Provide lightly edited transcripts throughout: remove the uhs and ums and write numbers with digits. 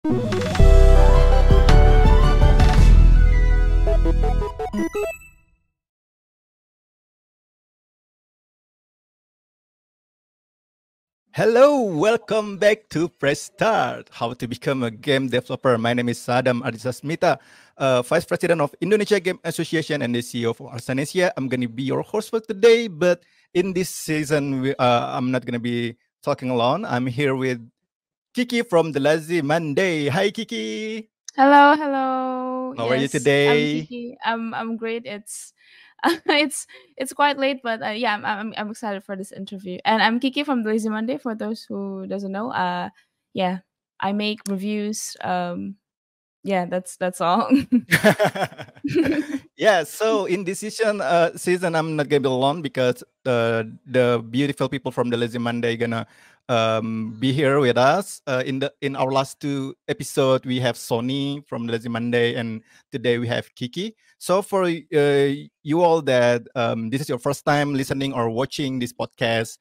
Hello, welcome back to Press Start, How to Become a Game Developer. My name is Ardisasmita, Vice President of Indonesia Game Association and the CEO of Asosiasi. I'm going to be your host for today, but in this season, I'm not going to be talking alone. I'm here with Kiki from the Lazy Monday. Hi, Kiki. Hello. How are you Yes, I'm today? Kiki. I'm great. It's it's quite late, but yeah, I'm excited for this interview. And I'm Kiki from the Lazy Monday. For those who doesn't know, yeah, I make reviews. Yeah, that's all. Yeah, so in this season I'm not gonna be alone because the beautiful people from the Lazy Monday gonna be here with us. In our last two episodes, we have Sony from the Lazy Monday, and today we have Kiki. So for you all that this is your first time listening or watching this podcast,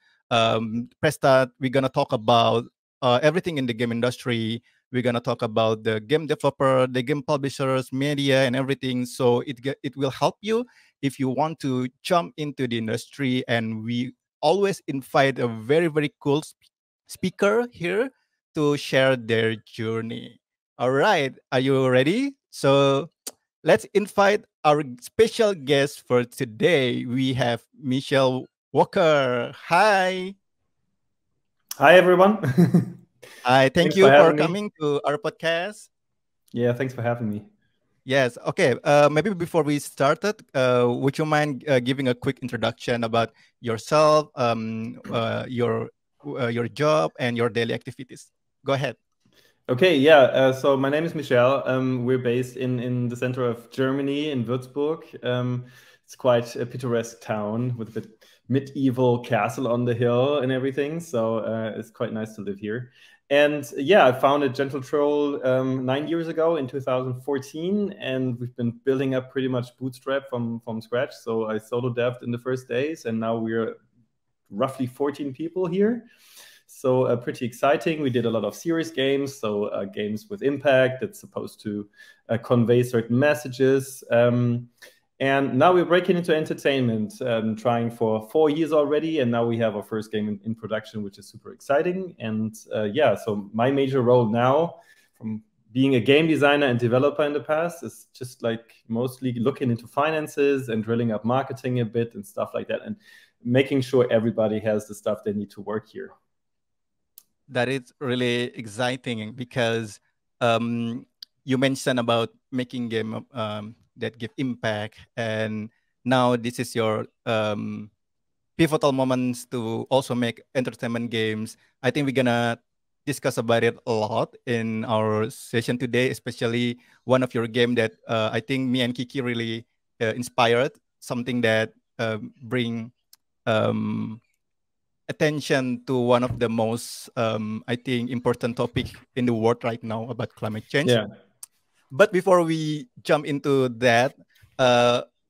press start. We're gonna talk about everything in the game industry. We're gonna talk about the game developer, the game publishers, media, and everything. So it will help you if you want to jump into the industry. And we always invite a very cool speaker here to share their journey. All right, are you ready? So let's invite our special guest for today. We have Michel Wacker. Hi. Hi, everyone. Hi, thank Thanks for you for having me. coming to our podcast. Yeah, thanks for having me. Yes. Okay. Maybe before we started, would you mind giving a quick introduction about yourself, your job, and your daily activities? Go ahead. Okay, yeah. So my name is Michel. We're based in the center of Germany, in Würzburg. It's quite a picturesque town with a bit medieval castle on the hill and everything. So it's quite nice to live here. And yeah, I founded Gentle Troll 9 years ago in 2014, and we've been building up pretty much bootstrap from scratch. So I solo deved in the first days, and now we're roughly 14 people here. So pretty exciting. We did a lot of serious games, so games with impact that's supposed to convey certain messages. And now we're breaking into entertainment, trying for 4 years already, and now we have our first game in production, which is super exciting. And yeah, so my major role now, from being a game designer and developer in the past, is just like mostly looking into finances and drilling up marketing a bit and stuff like that, and making sure everybody has the stuff they need to work here. That is really exciting because you mentioned about making game that give impact, and now this is your pivotal moments to also make entertainment games. I think we're gonna discuss about it a lot in our session today, especially one of your game that I think me and Kiki really inspired, something that bring attention to one of the most, I think, important topic in the world right now about climate change. Yeah. But before we jump into that,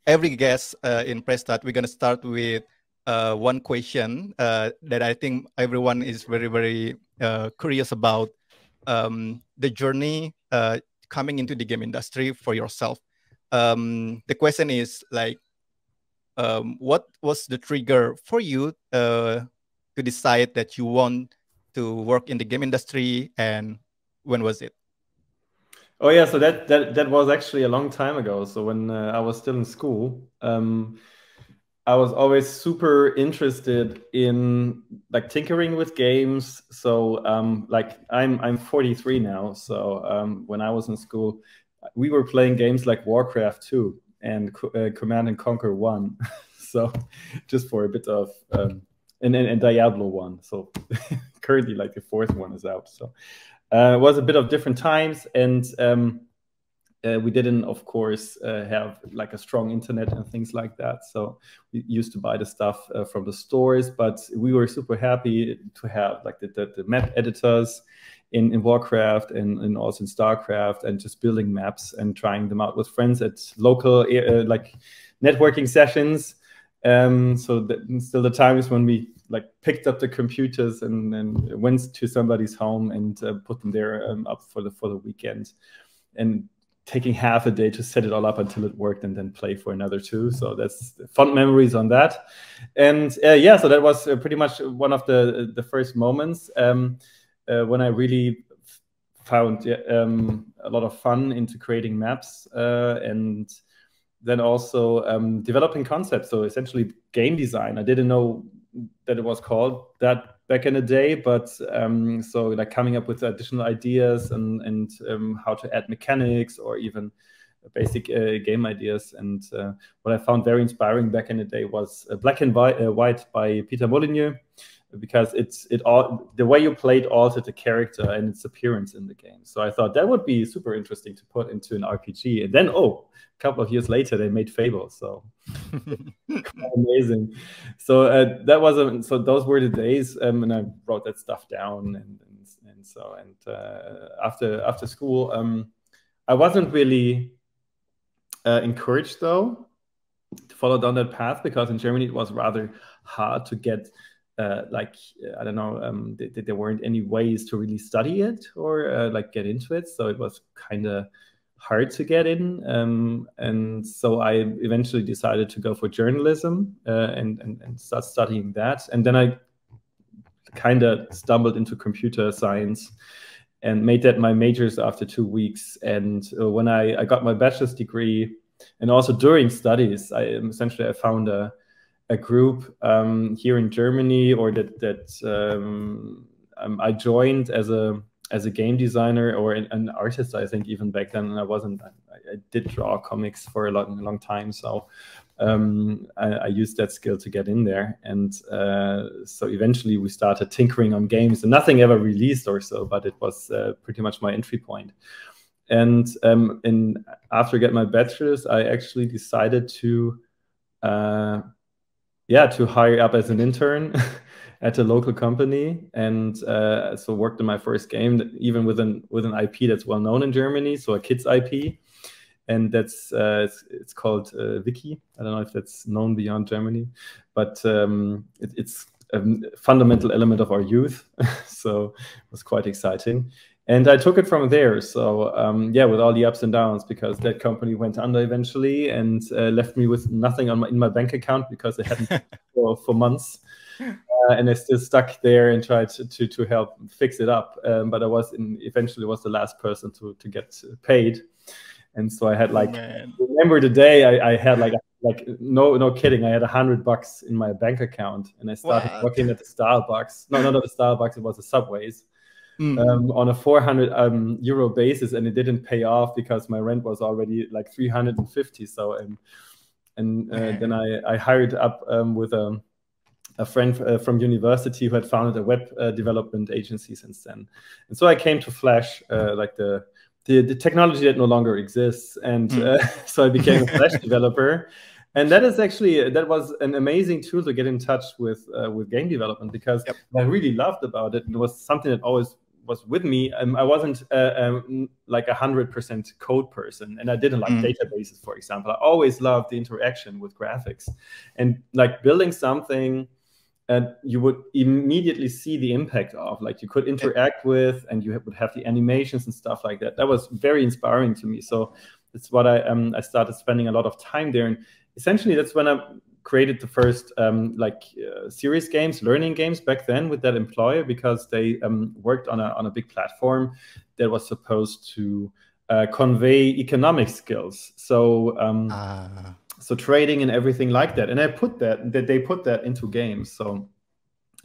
every guest in Press Start, we're going to start with one question that I think everyone is very curious about, the journey coming into the game industry for yourself. The question is like, what was the trigger for you to decide that you want to work in the game industry, and when was it? Oh yeah, so that was actually a long time ago. So when I was still in school, I was always super interested in like tinkering with games. So like I'm 43 now. So when I was in school, we were playing games like Warcraft 2 and Command and Conquer 1. So just for a bit of and Diablo 1. So currently like the fourth one is out. So it was a bit of different times, and we didn't, of course, have like a strong internet and things like that. So we used to buy the stuff from the stores, but we were super happy to have like the map editors in Warcraft and also in StarCraft, and just building maps and trying them out with friends at local like networking sessions. So still the times when we like picked up the computers and went to somebody's home and put them there up for the weekend, and taking half a day to set it all up until it worked and then play for another 2. So that's fond memories on that. And yeah, so that was pretty much one of the first moments when I really found a lot of fun into creating maps and then also developing concepts. So essentially game design. I didn't know that it was called that back in the day, but so like coming up with additional ideas and how to add mechanics or even basic game ideas. And what I found very inspiring back in the day was Black and White by Peter Molyneux, because the way you played altered the character and its appearance in the game. So I thought that would be super interesting to put into an RPG. And then a couple of years later they made Fable, so amazing. So that was so those were the days, and I wrote that stuff down and after school I wasn't really encouraged though to follow down that path, because in Germany it was rather hard to get I don't know, there weren't any ways to really study it or like get into it. So it was kind of hard to get in. And so I eventually decided to go for journalism and start studying that. And then I kind of stumbled into computer science and made that my majors after 2 weeks. And when I got my bachelor's degree, and also during studies, I found a group here in Germany, or that I joined as a game designer or an artist, I think, even back then. And I did draw comics for a long time. So I used that skill to get in there. And so eventually we started tinkering on games, and nothing ever released or so, but it was pretty much my entry point. And after I got my bachelor's, I actually decided to hire up as an intern at a local company, and so worked on my first game, even with an IP that's well known in Germany, so a kids IP, and that's it's called Wiki. I don't know if that's known beyond Germany, but it's a fundamental element of our youth, so it was quite exciting. And I took it from there. So with all the ups and downs, because that company went under eventually and left me with nothing in my bank account, because it hadn't for months. And I still stuck there and tried to help fix it up. But eventually was the last person to get paid. And so I had remember the day I had like no kidding, I had $100 in my bank account, and I started working at the Starbucks. No, not at the Starbucks, it was the Subways. On a 400 euro basis, and it didn't pay off because my rent was already like 350. So then I hired up with a friend from university who had founded a web development agency since then. And so I came to Flash, like the technology that no longer exists, and so I became a Flash developer. And that was an amazing tool to get in touch with game development, because what I really loved about it, and it was something that always was with me. I wasn't like 100% code person, and I didn't like databases, for example. I always loved the interaction with graphics, and like building something and you would immediately see the impact of, like, you could interact with, and you would have the animations and stuff like that. That was very inspiring to me. So that's what I started spending a lot of time there. And essentially that's when I created the first serious games, learning games back then with that employer, because they worked on a big platform that was supposed to convey economic skills. So so trading and everything like that. And they put that into games. So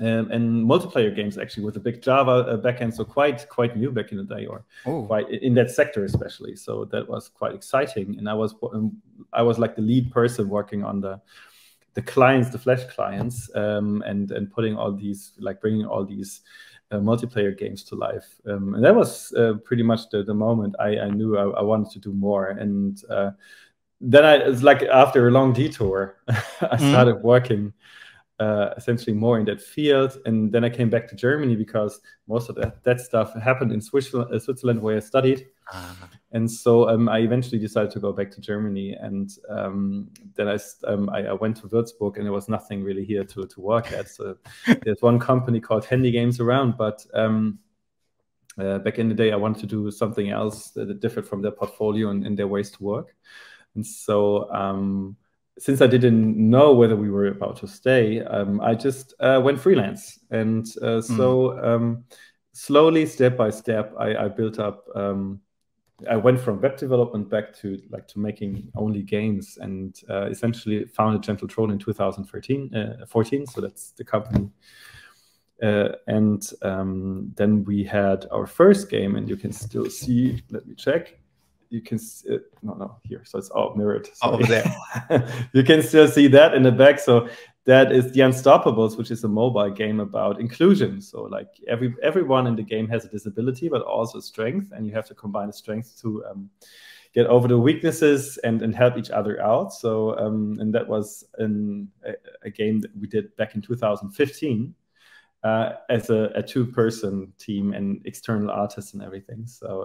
and multiplayer games actually with a big Java backend, so quite new back in the day, or quite in that sector especially. So that was quite exciting. And I was like the lead person working on the clients, the Flash clients, and putting all these, like bringing all these multiplayer games to life. And that was pretty much the moment I knew I wanted to do more. And then it's like after a long detour, I started working essentially more in that field. And then I came back to Germany because most of that stuff happened in Switzerland where I studied. And so I eventually decided to go back to Germany, and then I went to Würzburg, and there was nothing really here to work at. So there's one company called Handy Games around, but back in the day, I wanted to do something else that differed from their portfolio and their ways to work. And so since I didn't know whether we were about to stay, I just went freelance. And so slowly, step by step, I built up. I went from web development back to making only games, and essentially founded Gentle Troll in 2014. So that's the company. And then we had our first game, and you can still see. Let me check. You can no here. So it's all mirrored. Sorry. Over there. You can still see that in the back. So that is The Unstoppables, which is a mobile game about inclusion. So like everyone in the game has a disability, but also strength, and you have to combine the strengths to get over the weaknesses and help each other out. So and that was a game that we did back in 2015. As a two-person team and external artists and everything. So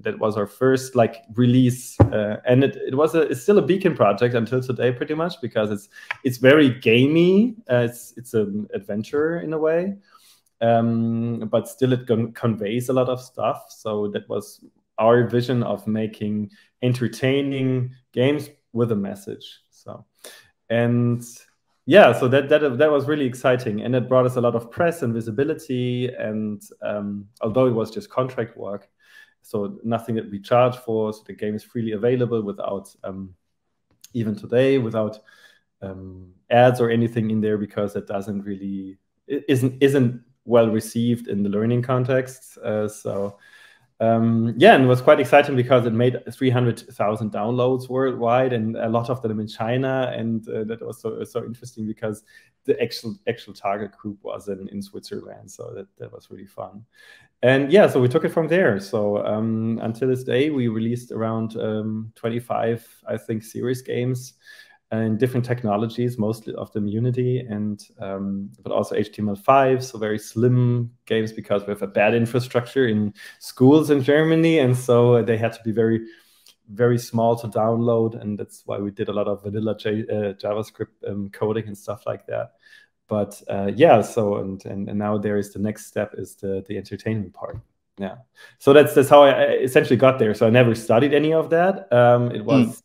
that was our first release, and it's still a beacon project until today, pretty much, because it's very gamey. It's an adventure in a way, but still it conveys a lot of stuff. So that was our vision of making entertaining games with a message. So and. Yeah, so that was really exciting, and it brought us a lot of press and visibility. And although it was just contract work, so nothing that we charge for, so the game is freely available without even today without ads or anything in there, because it isn't well received in the learning context. And it was quite exciting because it made 300,000 downloads worldwide, and a lot of them in China. And that was so interesting because the actual target group was in Switzerland. So that was really fun. And yeah, so we took it from there. So until this day, we released around 25, I think, serious games and different technologies, mostly of them Unity, and but also HTML5, so very slim games, because we have a bad infrastructure in schools in Germany, and so they had to be very, very small to download, and that's why we did a lot of vanilla JavaScript coding and stuff like that. But yeah, so and now there is the next step is the entertainment part. Yeah, so that's how I essentially got there. So I never studied any of that. It was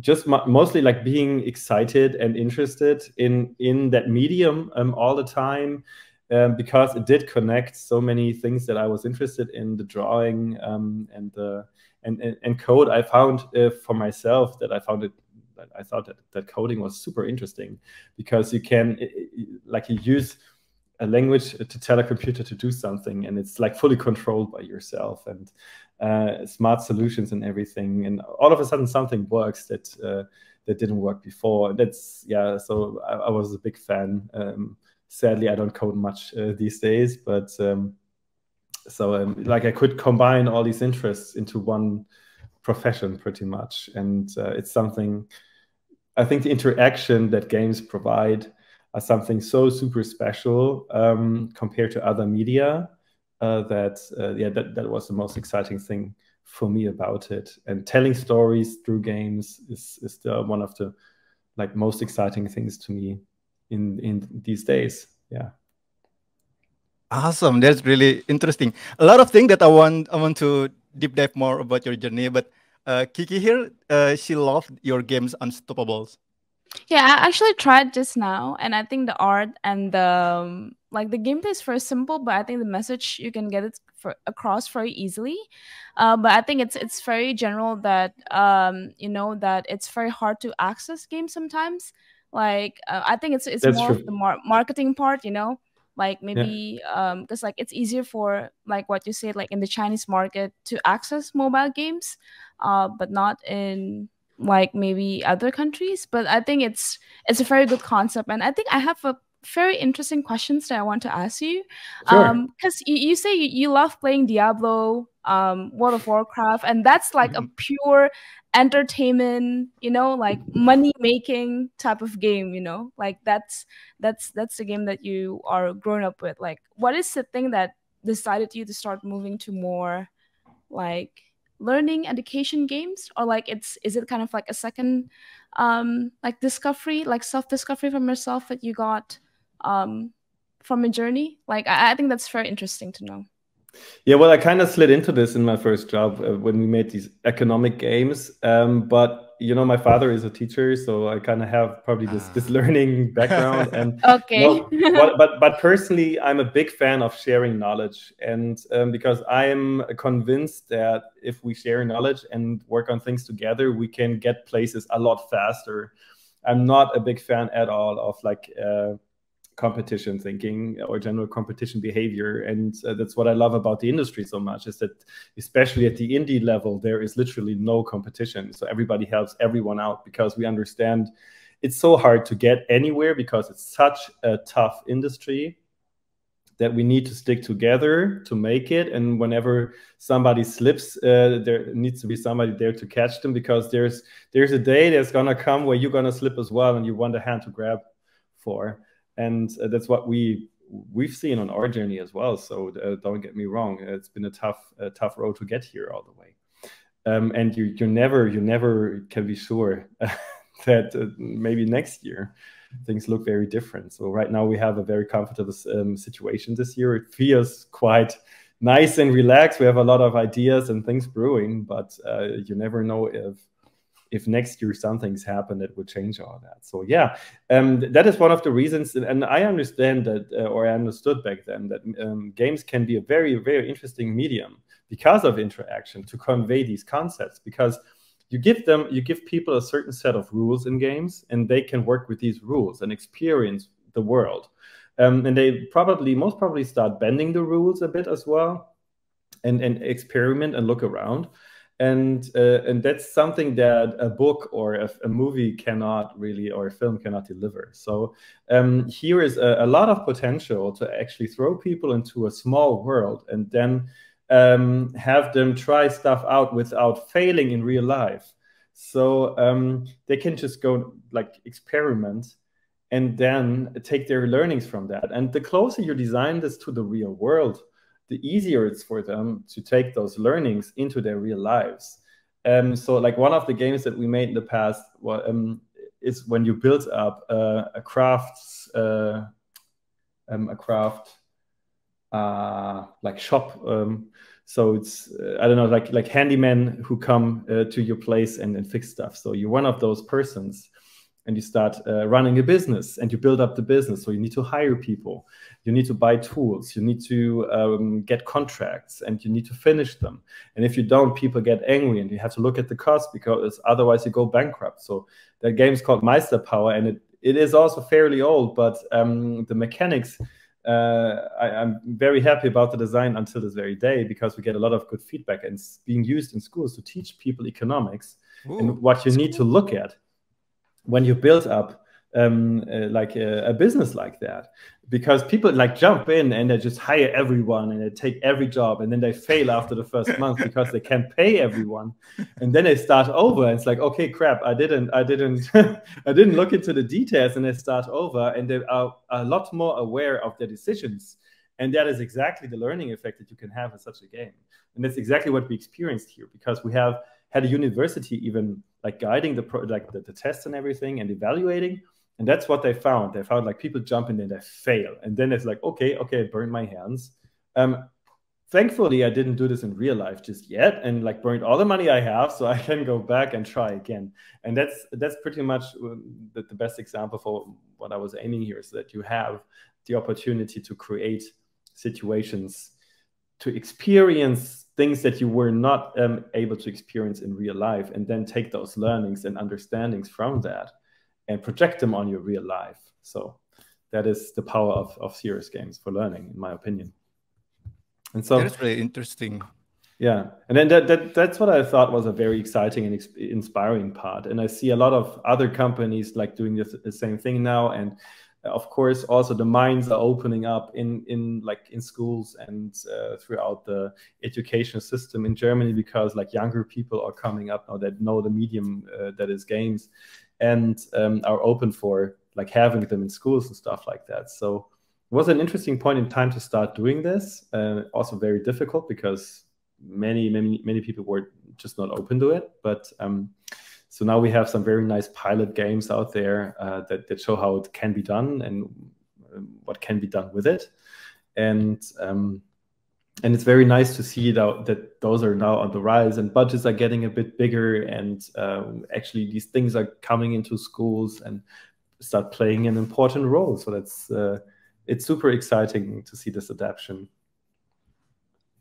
just mostly like being excited and interested in that medium all the time, because it did connect so many things that I was interested in, the drawing and code. I found for myself that I thought that coding was super interesting, because you can you use a language to tell a computer to do something, and it's like fully controlled by yourself, and smart solutions and everything, and all of a sudden something works that didn't work before. So I was a big fan. Sadly, I don't code much these days, but I could combine all these interests into one profession pretty much, and it's something. I think the interaction that games provide are something so super special compared to other media. That was the most exciting thing for me about it. And telling stories through games is still one of the most exciting things to me in these days. Yeah. Awesome. That's really interesting. A lot of things that I want to deep dive more about your journey. But Kiki here, she loved your games Unstoppables. Yeah, I actually tried just now, and I think the art and the the gameplay is very simple, but I think the message you can get it across very easily. But I think it's very general that that it's very hard to access games sometimes. I think it's That's more true. of the marketing part, maybe because it's easier for what you said, in the Chinese market to access mobile games, but not in maybe other countries. But I think it's a very good concept, and I think I have a very interesting questions that I want to ask you. Sure. Because you say you love playing Diablo, World of Warcraft, and that's a pure entertainment, money making type of game, that's the game that you are growing up with. What is the thing that decided you to start moving to more like learning education games, or like is it kind of like a second like discovery, like self-discovery from yourself that you got from a journey? Like I think that's very interesting to know. Yeah, well, I kind of slid into this in my first job when we made these economic games. But you know, my father is a teacher, so I kind of have probably this learning background. And okay. but personally, I'm a big fan of sharing knowledge, and because I am convinced that if we share knowledge and work on things together, we can get places a lot faster. I'm not a big fan at all of like competition thinking or general competition behavior, and that's what I love about the industry so much, is that especially at the indie level there is literally no competition, so everybody helps everyone out, because we understand it's so hard to get anywhere because it's such a tough industry that we need to stick together to make it. And whenever somebody slips, there needs to be somebody there to catch them, because there's a day that's gonna come where you're gonna slip as well and you want a hand to grab for. And that's what we've seen on our journey as well. So don't get me wrong, it's been a tough road to get here all the way. And you never can be sure that maybe next year things look very different. So right now we have a very comfortable situation this year. It feels quite nice and relaxed. We have a lot of ideas and things brewing, but you never know if next year something's happened that would change all that. So yeah, that is one of the reasons, and I understand that, or I understood back then, that games can be a very, very interesting medium because of interaction to convey these concepts, because you give people a certain set of rules in games, and they can work with these rules and experience the world. And they most probably start bending the rules a bit as well, and experiment and look around. And that's something that a book or a movie cannot really, or a film cannot deliver. So here is a lot of potential to actually throw people into a small world and then have them try stuff out without failing in real life. So they can just go like experiment and then take their learnings from that. And the closer you design this to the real world, the easier it's for them to take those learnings into their real lives. So like one of the games that we made in the past is when you build up a craft like shop. So it's I don't know, like handymen who come to your place and fix stuff. So you're one of those persons, and you start running a business, and you build up the business. So you need to hire people, you need to buy tools, you need to get contracts, and you need to finish them. And if you don't, people get angry, and you have to look at the cost, because otherwise you go bankrupt. So that game is called Meister Power, and it is also fairly old, but the mechanics, I'm very happy about the design until this very day, because we get a lot of good feedback, and it's being used in schools to teach people economics. Ooh, and what you need to look at when you build up like a business like that, because people like jump in and they just hire everyone and they take every job, and then they fail after the first month because they can't pay everyone, and then they start over, and it's like, okay, crap, I didn't I didn't look into the details, and they start over, and they are a lot more aware of their decisions. And that is exactly the learning effect that you can have in such a game. And that's exactly what we experienced here, because we have had a university even like guiding the tests and everything and evaluating. And that's what they found. They found like people jump in and they fail. And then it's like, okay, I burned my hands. Thankfully, I didn't do this in real life just yet, and like burned all the money I have, so I can go back and try again. And that's pretty much the best example for what I was aiming here, is that you have the opportunity to create situations, to experience things that you were not able to experience in real life, and then take those learnings and understandings from that and project them on your real life. So that is the power of serious games for learning, in my opinion. And so that is really interesting. Yeah, and then that's what I thought was a very exciting and inspiring part. And I see a lot of other companies like doing the same thing now. And of course, also the minds are opening up in schools and throughout the education system in Germany, because like younger people are coming up now that know the medium that is games, and are open for like having them in schools and stuff like that. So it was an interesting point in time to start doing this. Also very difficult, because many people were just not open to it. But so now we have some very nice pilot games out there that show how it can be done and what can be done with it. And it's very nice to see that those are now on the rise, and budgets are getting a bit bigger, and actually these things are coming into schools and start playing an important role. So that's it's super exciting to see this adaptation.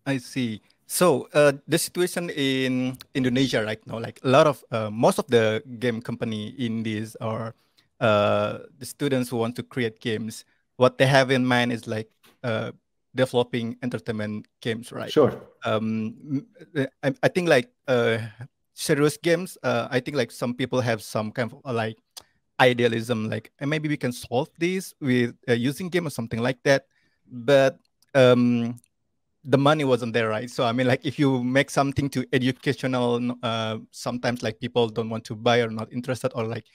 I see. So the situation in Indonesia right now, like a lot of most of the game company in this are the students who want to create games. What they have in mind is like developing entertainment games, right? Sure. I think like serious games. I think like some people have some kind of like idealism, like maybe we can solve this with using game or something like that. But the money wasn't there, right? So I mean, like if you make something too educational, sometimes like people don't want to buy or not interested, or like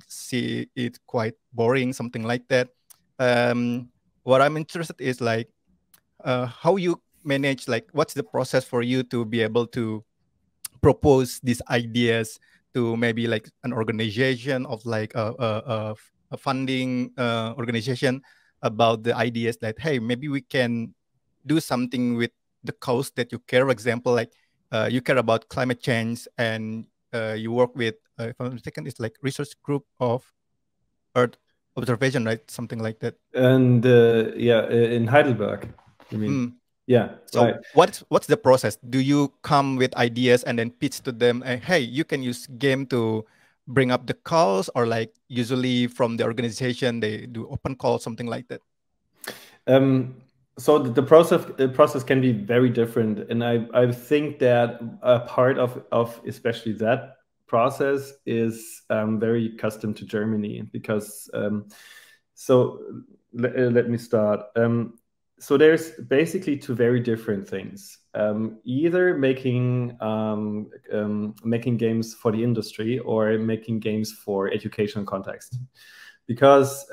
see it quite boring, something like that. What I'm interested is like how you manage, like what's the process for you to be able to propose these ideas to maybe like an organization of like a funding organization about the ideas that, hey, maybe we can do something with the cause that you care. For example, like you care about climate change, and you work with, if I'm mistaken, it's like research group of Earth observation, right? Something like that. And yeah, in Heidelberg, you mean? Yeah. So right. what's the process? Do you come with ideas and then pitch to them, hey, you can use game to bring up the cause, or like usually from the organization they do open call, something like that? So the process can be very different, and I think that a part of especially that process is very custom to Germany, because so let me start. So there's basically two very different things. Either making games for the industry, or making games for educational context. Because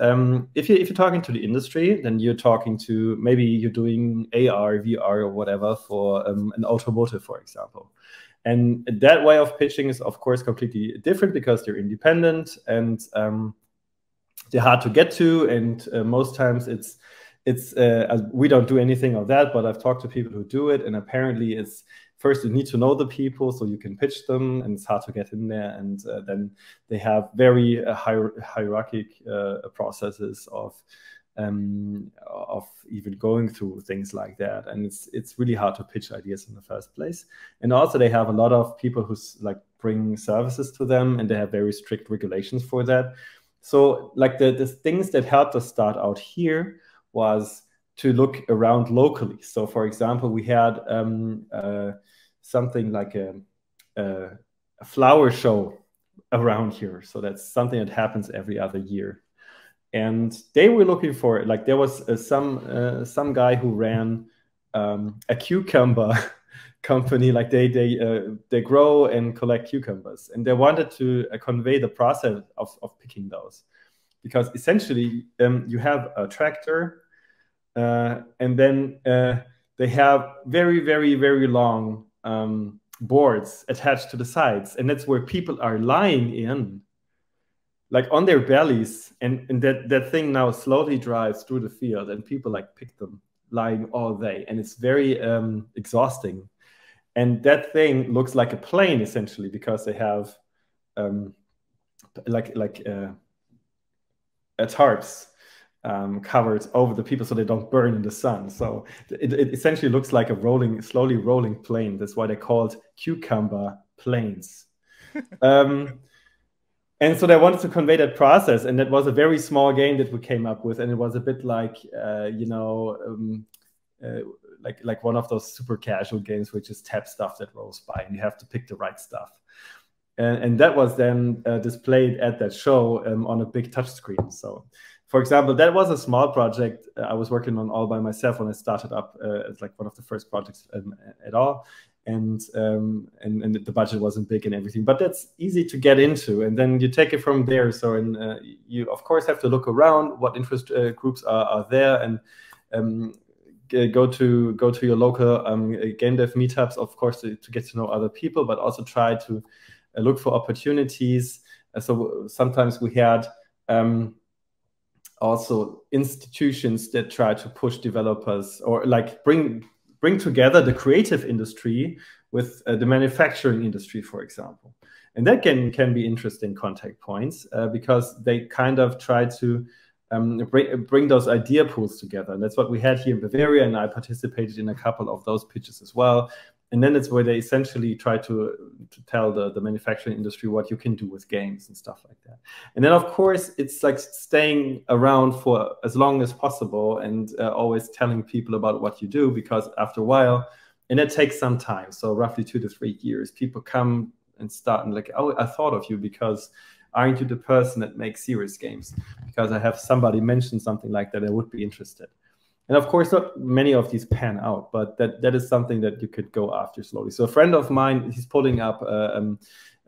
if you're talking to the industry, then you're talking to, maybe you're doing AR, VR, or whatever for an automotive, for example. And that way of pitching is, of course, completely different, because they're independent and they're hard to get to. And most times it's we don't do anything of that, but I've talked to people who do it, and apparently it's, first you need to know the people so you can pitch them, and it's hard to get in there. And then they have very hierarchic processes of even going through things like that. And it's really hard to pitch ideas in the first place. And also they have a lot of people who like bring services to them, and they have very strict regulations for that. So like the things that helped us start out here was to look around locally. So for example, we had something like a flower show around here. So that's something that happens every other year. And they were looking for, like, there was some guy who ran a cucumber company, like they grow and collect cucumbers, and they wanted to convey the process of picking those, because essentially you have a tractor, and then they have very, very, very long boards attached to the sides, and that's where people are lying in, like on their bellies, and that thing now slowly drives through the field, and people like pick them lying all day, and it's very exhausting. And that thing looks like a plane, essentially, because they have tarps covered over the people so they don't burn in the sun. So it essentially looks like a slowly rolling plane. That's why they're called cucumber planes. And so they wanted to convey that process, and that was a very small game that we came up with, and it was a bit like like one of those super casual games where you just tap stuff that rolls by, and you have to pick the right stuff. And that was then displayed at that show on a big touch screen. So, for example, that was a small project I was working on all by myself when I started up. It's like one of the first projects at all. And the budget wasn't big and everything, but that's easy to get into, and then you take it from there. So, you of course have to look around what interest groups are there, and go to your local game dev meetups, of course, to get to know other people, but also try to look for opportunities. So sometimes we had also institutions that try to push developers, or like bring together the creative industry with the manufacturing industry, for example. And that can be interesting contact points because they kind of try to bring those idea pools together. And that's what we had here in Bavaria, and I participated in a couple of those pitches as well. And then it's where they essentially try to tell the manufacturing industry what you can do with games and stuff like that. And then, of course, it's like staying around for as long as possible and always telling people about what you do, because after a while, and it takes some time, so roughly 2 to 3 years, people come and start and like, oh, I thought of you because aren't you the person that makes serious games? Because I have somebody mention something like that, I would be interested. And of course, not many of these pan out, but that is something that you could go after slowly. So a friend of mine, he's pulling up a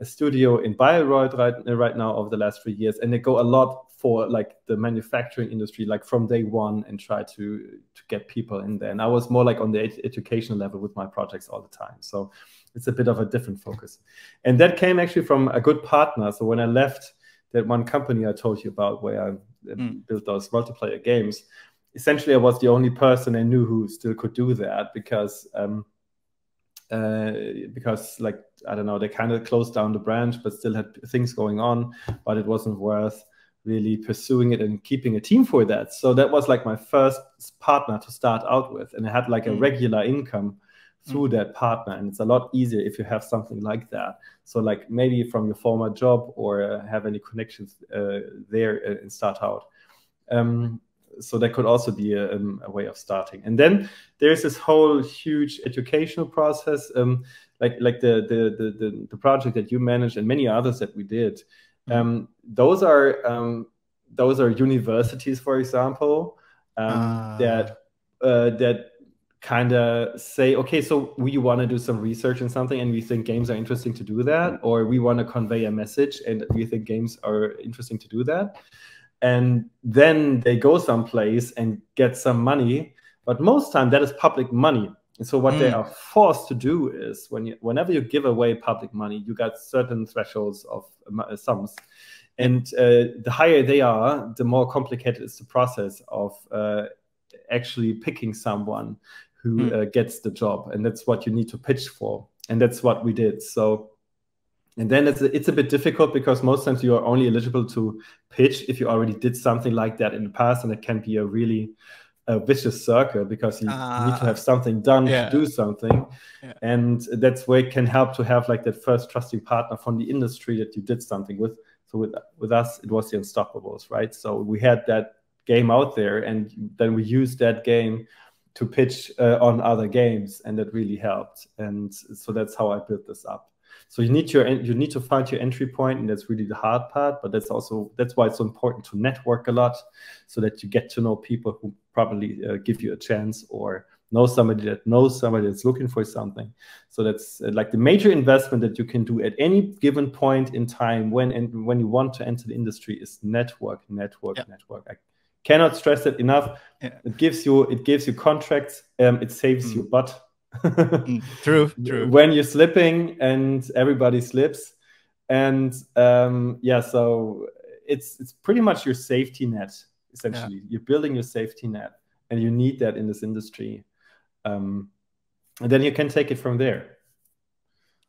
studio in Bayreuth right now over the last 3 years, and they go a lot for like the manufacturing industry, like from day one, and try to get people in there. And I was more like on the educational level with my projects all the time. So it's a bit of a different focus. And that came actually from a good partner. So when I left that one company I told you about, where I built those multiplayer games, essentially I was the only person I knew who still could do that, because like, I don't know, they kind of closed down the branch, but still had things going on, but it wasn't worth really pursuing it and keeping a team for that. So that was like my first partner to start out with, and I had like a regular income through that partner. And it's a lot easier if you have something like that. So like maybe from your former job, or have any connections there and start out. So that could also be a way of starting. And then there's this whole huge educational process, like the project that you managed and many others that we did. Those are universities, for example, that kind of say, okay, so we want to do some research in something, and we think games are interesting to do that, or we want to convey a message and we think games are interesting to do that. And then they go someplace and get some money, but most time that is public money. And so what they are forced to do is, whenever you give away public money, you got certain thresholds of sums. And the higher they are, the more complicated is the process of actually picking someone who gets the job. And that's what you need to pitch for. And that's what we did. So, and then it's a bit difficult, because most times you are only eligible to pitch if you already did something like that in the past. And it can be a really vicious circle, because you need to have something done to do something. And that's where it can help to have like that first trusting partner from the industry that you did something with. So with us, it was the Unstoppables, right? So we had that game out there, and then we used that game to pitch on other games, and that really helped. And so that's how I built this up. So you need to find your entry point, and that's really the hard part. But that's why it's so important to network a lot, so that you get to know people who probably give you a chance, or know somebody that knows somebody that's looking for something. So that's like the major investment that you can do at any given point in time when you want to enter the industry is network. I cannot stress it enough. It gives you contracts. It saves you butt. True. When you're slipping, and everybody slips, and so it's pretty much your safety net, essentially. You're building your safety net, and you need that in this industry, and then you can take it from there.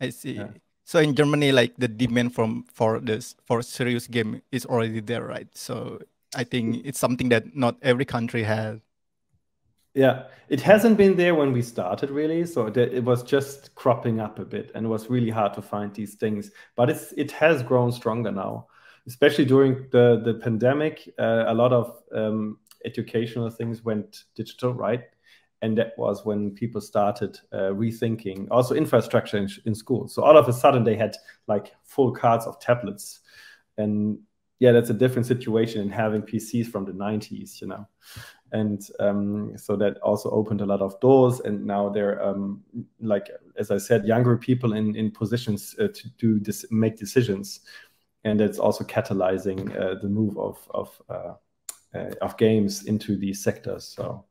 I see. So in Germany, like the demand for serious game is already there, right? So I think it's something that not every country has. Yeah, it hasn't been there when we started, really. So it was just cropping up a bit, and it was really hard to find these things. But it has grown stronger now, especially during the pandemic. A lot of educational things went digital, right? And that was when people started rethinking also infrastructure in school. So all of a sudden they had like full cards of tablets, and that's a different situation than having PCs from the 90s, And so that also opened a lot of doors. And now they're, like, as I said, younger people in positions to make decisions. And it's also catalyzing the move of games into these sectors. So,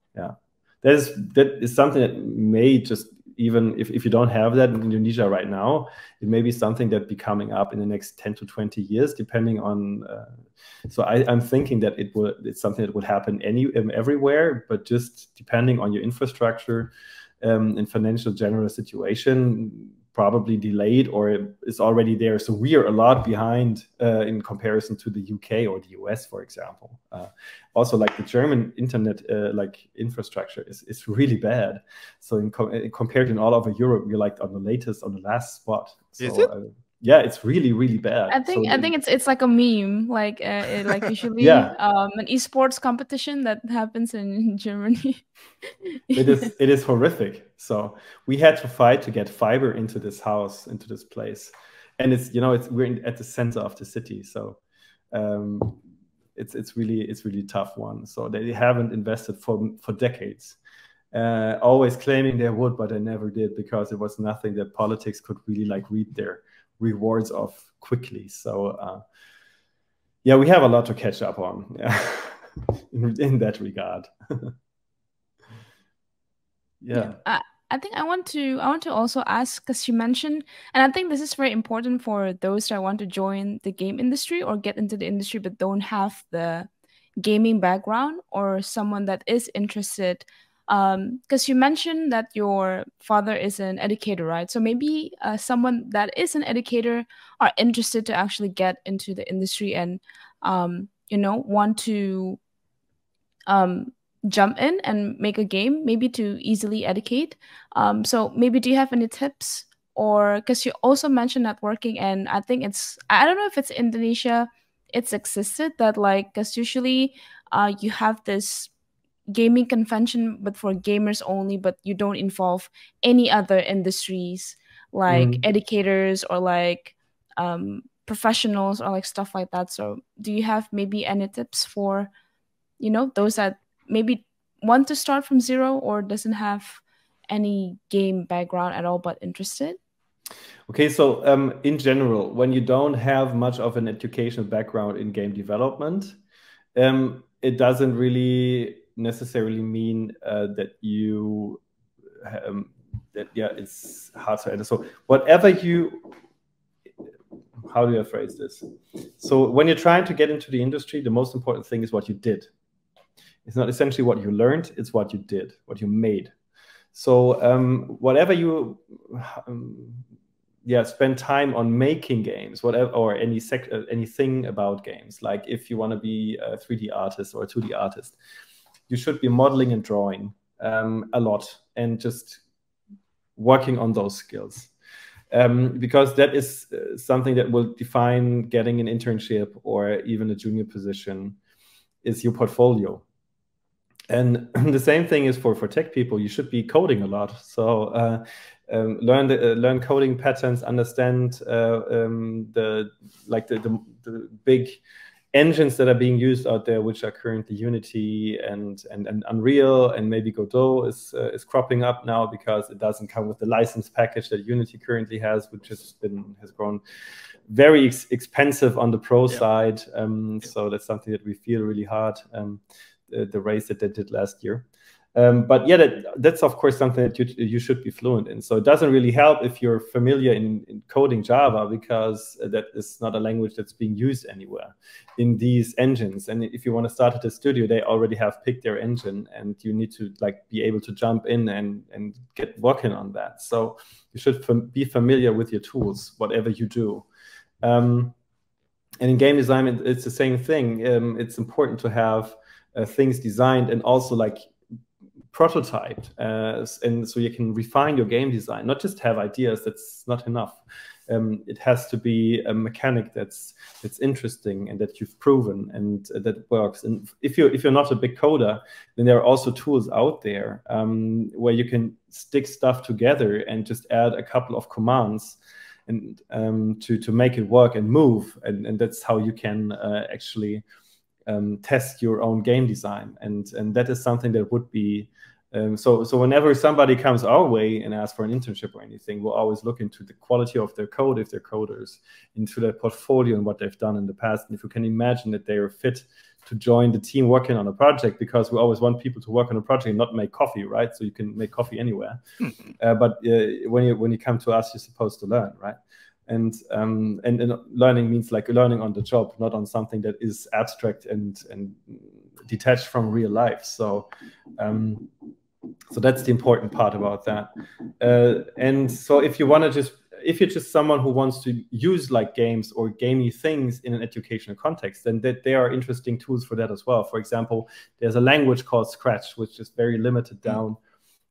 that is something that may just, even if you don't have that in Indonesia right now, it may be something that be coming up in the next 10 to 20 years, depending on. So I'm thinking that it's something that would happen everywhere, but just depending on your infrastructure and financial general situation, probably delayed or is already there. So we are a lot behind in comparison to the UK or the US, for example. Also, like the German internet like infrastructure is really bad. So compared in all over Europe, we're like on the last spot. So, is it? Yeah, it's really, really bad. I think it's like a meme, like usually Yeah. an esports competition that happens in Germany. It is horrific. So we had to fight to get fiber into this house, into this place, and we're at the center of the city. So it's really tough one. So they haven't invested for decades. Always claiming they would, but they never did, because it was nothing that politics could really like reap their rewards of quickly. So yeah, we have a lot to catch up on in that regard. Yeah. I think I want to also ask, because you mentioned, and I think this is very important for those that want to join the game industry or get into the industry but don't have the gaming background, or someone that is interested. Because you mentioned that your father is an educator, right? So maybe someone that is an educator are interested to actually get into the industry and want to jump in and make a game, maybe to easily educate. So maybe, do you have any tips? Or because you also mentioned networking, and I think I don't know if it's Indonesia, it's existed that, like, because usually you have this gaming convention but for gamers only, but you don't involve any other industries like educators or like professionals or like stuff like that. So do you have maybe any tips for those that maybe want to start from zero or doesn't have any game background at all but interested? Okay, so in general, when you don't have much of an educational background in game development, it doesn't really necessarily mean that you it's hard to enter. So whatever how do I phrase this? So when you're trying to get into the industry, the most important thing is what you did. It's not essentially what you learned, it's what you did, what you made. So whatever you spend time on making games, whatever, or anything about games, like if you want to be a 3D artist or a 2D artist, you should be modeling and drawing a lot and just working on those skills. Because that is something that will define getting an internship or even a junior position, is your portfolio. And the same thing is for tech people. You should be coding a lot. So learn coding patterns, understand the big engines that are being used out there, which are currently Unity and Unreal, and maybe Godot is cropping up now because it doesn't come with the license package that Unity currently has, which has grown very expensive on the pro side. So that's something that we feel really hard. The race that they did last year. But yeah, that's of course something that you should be fluent in. So it doesn't really help if you're familiar in coding Java, because that is not a language that's being used anywhere in these engines. And if you want to start at a studio, they already have picked their engine, and you need to be able to jump in and get working on that. So you should be familiar with your tools, whatever you do. And in game design, it's the same thing. It's important to have things designed and also prototyped, and so you can refine your game design, not just have ideas. That's not enough. It has to be a mechanic that's interesting and that you've proven and that works. And if you're not a big coder, then there are also tools out there where you can stick stuff together and just add a couple of commands and to make it work and move. And that's how you can actually test your own game design, and that is something that would be so whenever somebody comes our way and asks for an internship or anything, we'll always look into the quality of their code, if they're coders, into their portfolio and what they've done in the past, and if you can imagine that they are fit to join the team working on a project, because we always want people to work on a project and not make coffee, right? So you can make coffee anywhere. But when you come to us, you're supposed to learn, right? And learning means like learning on the job, not on something that is abstract and detached from real life. So that's the important part about that. And so if you're just someone who wants to use like games or gamey things in an educational context, then there are interesting tools for that as well. For example, there's a language called Scratch, which is very limited down.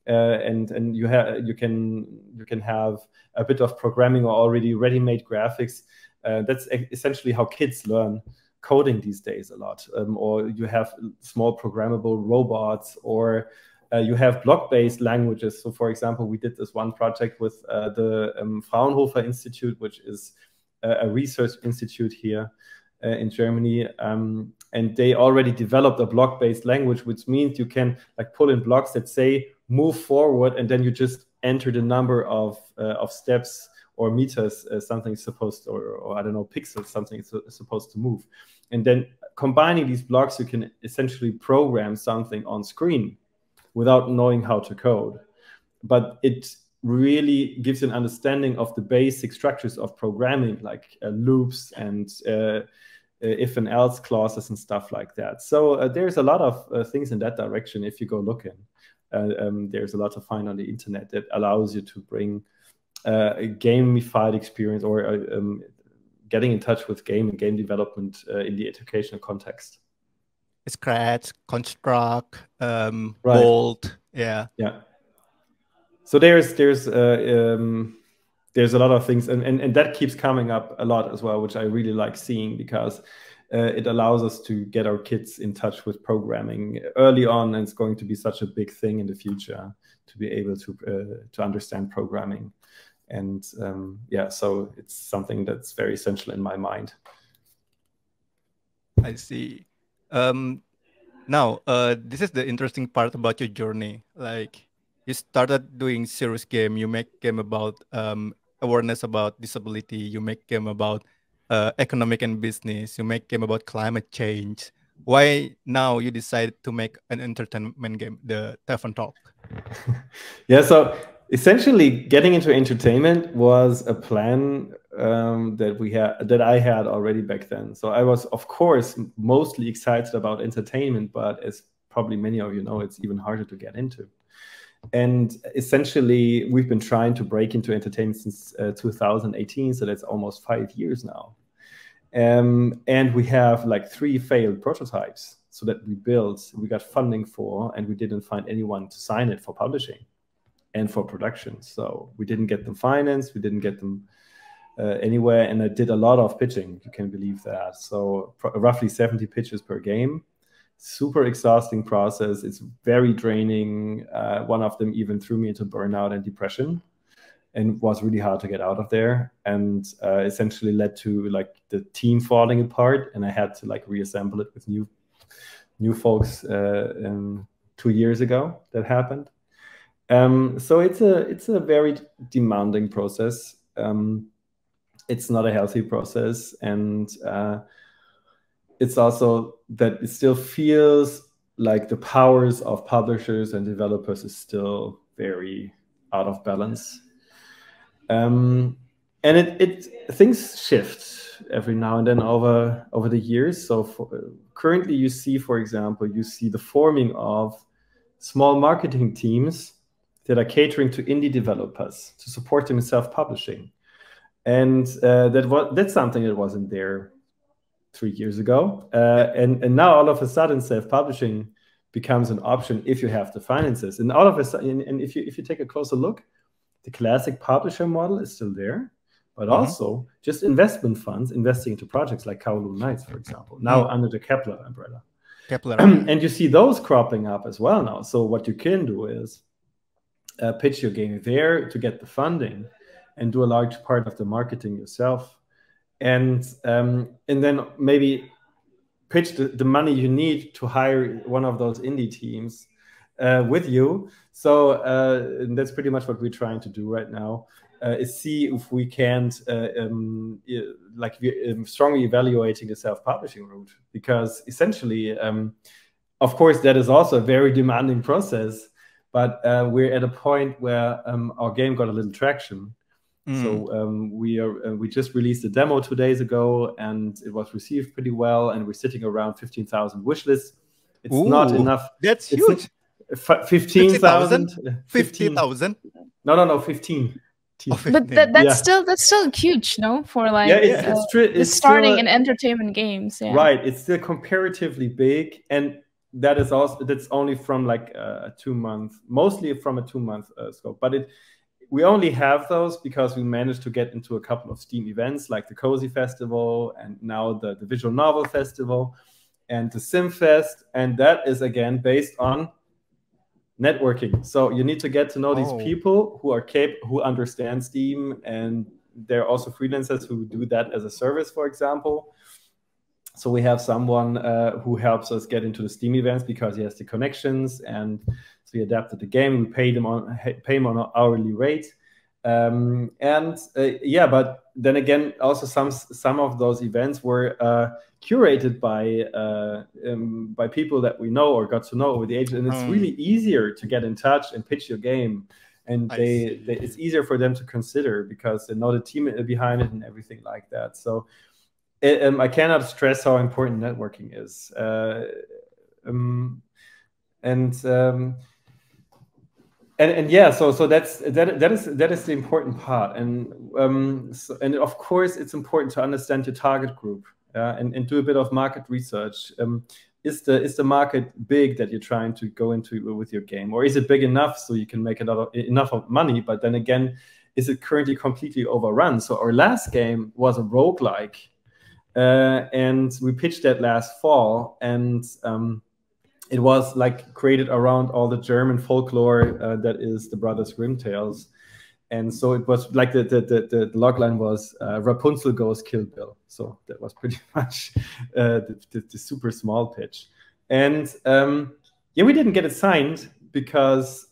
And you can have a bit of programming or already ready-made graphics. That's essentially how kids learn coding these days a lot. Or you have small programmable robots, or you have block-based languages. So, for example, we did this one project with the Fraunhofer Institute, which is a research institute here in Germany. And they already developed a block-based language, which means you can like pull in blocks that say move forward, and then you just enter the number of steps or meters something's supposed to, or I don't know, pixels something is supposed to move. And then combining these blocks, you can essentially program something on screen without knowing how to code. But it really gives you an understanding of the basic structures of programming, like loops and if and else clauses and stuff like that. So there's a lot of things in that direction if you go looking. There's a lot to find on the internet that allows you to bring a gamified experience or getting in touch with game and game development in the educational context. Scratch, construct, Right. bolt, yeah. So there's a lot of things, and that keeps coming up a lot as well, which I really like seeing, because it allows us to get our kids in touch with programming early on, and it's going to be such a big thing in the future to be able to understand programming. And so it's something that's very essential in my mind. I see. Now, this is the interesting part about your journey. Like, you started doing serious game. You make game about awareness about disability. You make game about economic and business. You make game about climate change. Why now you decided to make an entertainment game, the Tavern Talk? So essentially, getting into entertainment was a plan that I had already back then. So I was, of course, mostly excited about entertainment, but as probably many of you know, it's even harder to get into. And essentially, we've been trying to break into entertainment since 2018, so that's almost 5 years now. And we have like 3 failed prototypes, so that we got funding for, and we didn't find anyone to sign it for publishing and for production. So we didn't get them financed, we didn't get them anywhere, and I did a lot of pitching, you can believe that. So roughly 70 pitches per game. Super exhausting process. It's very draining. One of them even threw me into burnout and depression, and was really hard to get out of there, and essentially led to like the team falling apart, and I had to like reassemble it with new folks 2 years ago. That happened. So it's a very demanding process. It's not a healthy process, and it's also that it still feels like the powers of publishers and developers is still very out of balance. And things shift every now and then over the years. So currently you see, for example, the forming of small marketing teams that are catering to indie developers to support them in self-publishing. And that's something that wasn't there 3 years ago. And now all of a sudden self-publishing becomes an option if you have the finances. And all of a sudden, and if you take a closer look, the classic publisher model is still there, but also just investment funds investing into projects like Kowloon Knights, for example, now under the Kepler umbrella. And you see those cropping up as well now. So what you can do is pitch your game there to get the funding and do a large part of the marketing yourself. And then maybe pitch the money you need to hire one of those indie teams with you. So that's pretty much what we're trying to do right now. is see if we can't strongly evaluating the self-publishing route, because essentially, of course, that is also a very demanding process. But we're at a point where our game got a little traction. So we just released a demo 2 days ago, and it was received pretty well. And we're sitting around 15,000 wish lists. It's not enough. That's huge. 15,000. 50,000. No, 15. But that's still huge, no? For like it's starting still, in entertainment games. Yeah. Right. It's still comparatively big, and that's only from like a 2 month, mostly from a 2 month scope. But we only have those because we managed to get into a couple of Steam events like the Cozy Festival, and now the Visual Novel Festival and the SimFest, and that is again based on networking. So you need to get to know these people who understand Steam, and there are also freelancers who do that as a service, for example. So we have someone who helps us get into the Steam events because he has the connections, and so we adapted the game. We pay him on an hourly rate, but then again, also some of those events were curated by people that we know or got to know over the age, and it's really easier to get in touch and pitch your game, and it's easier for them to consider because they know the team behind it and everything like that. So I cannot stress how important networking is, so that is the important part, and of course it's important to understand your target group, and do a bit of market research. Is the market big that you're trying to go into with your game, or is it big enough so you can make enough of money? But then again, is it currently completely overrun? So our last game was a roguelike, and we pitched that last fall, and it was like created around all the German folklore that is the Brothers Grimm tales. And so it was like the logline was Rapunzel goes Kill Bill. So that was pretty much the super small pitch. And we didn't get it signed because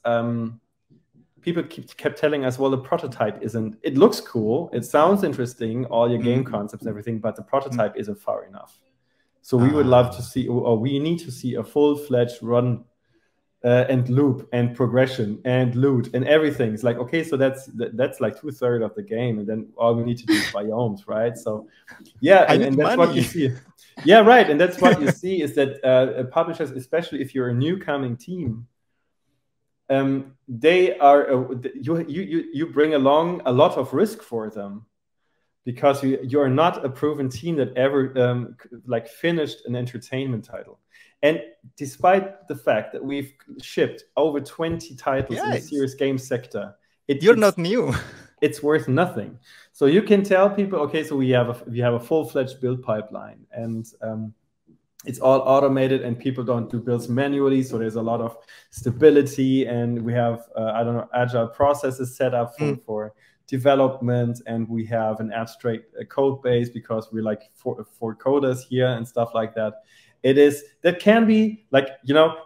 people kept telling us, well, the prototype isn't, it looks cool, it sounds interesting, all your game concepts and everything, but the prototype isn't far enough. So we would love to see, or we need to see a full-fledged run and loop and progression and loot and everything. It's like, okay, so that's like 2/3 of the game, and then all we need to do is biomes, right? So yeah, and that's what you see. Yeah, right, and that's what you see is that publishers, especially if you're a new coming team, they are you bring along a lot of risk for them, because you're not a proven team that ever like finished an entertainment title. And despite the fact that we've shipped over 20 titles in the serious game sector, you're not new. It's worth nothing. So you can tell people, okay, so we have a full-fledged build pipeline, and it's all automated, and people don't do builds manually. So there's a lot of stability, and we have agile processes set up for development, and we have an abstract code base because we're like for coders here and stuff like that. That can be like,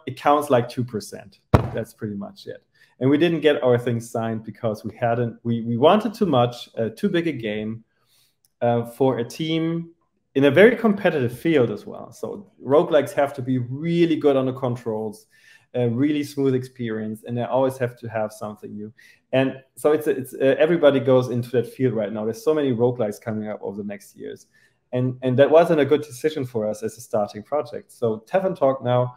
it counts like 2%. That's pretty much it. And we didn't get our things signed because we wanted too much, too big a game for a team in a very competitive field as well. So roguelikes have to be really good on the controls, a really smooth experience, and they always have to have something new. And so it's everybody goes into that field right now. There's so many roguelikes coming up over the next years. And that wasn't a good decision for us as a starting project. So Tavern Talk now,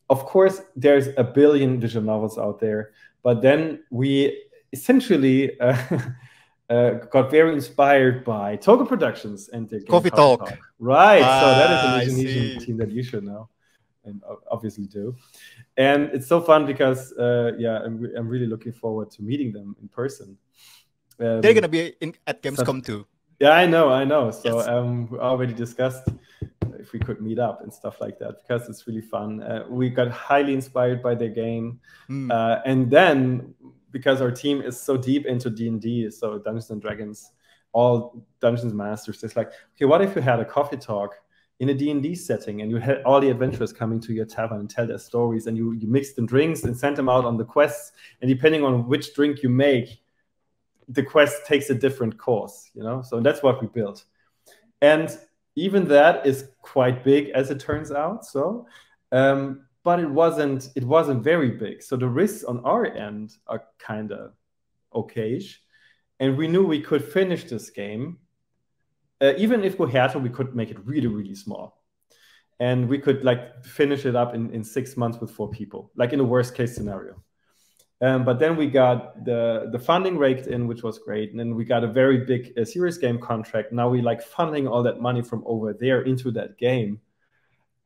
of course, there's a billion visual novels out there, but then we essentially got very inspired by Togo Productions and their Coffee Talk. Right, so that is an Indonesian team that you should know and obviously do. And it's so fun because, I'm really looking forward to meeting them in person. They're going to be at Gamescom too. Yeah, I know. So yes. We already discussed if we could meet up and stuff like that, because it's really fun. We got highly inspired by their game. And then, because our team is so deep into D&D, so Dungeons & Dragons, all Dungeons Masters, it's like, okay, what if you had a coffee talk in a D&D setting, and you had all the adventurers coming to your tavern and tell their stories, and you mix them drinks and send them out on the quests, and depending on which drink you make, the quest takes a different course, you know. So that's what we built, and even that is quite big as it turns out. So, but it wasn't very big. So the risks on our end are kind of okayish, and we knew we could finish this game. Even if we had to, we could make it really, really small. And we could like finish it up in 6 months with 4 people, like in a worst case scenario. But then we got the funding raked in, which was great. And then we got a very big serious game contract. Now we like funneling all that money from over there into that game.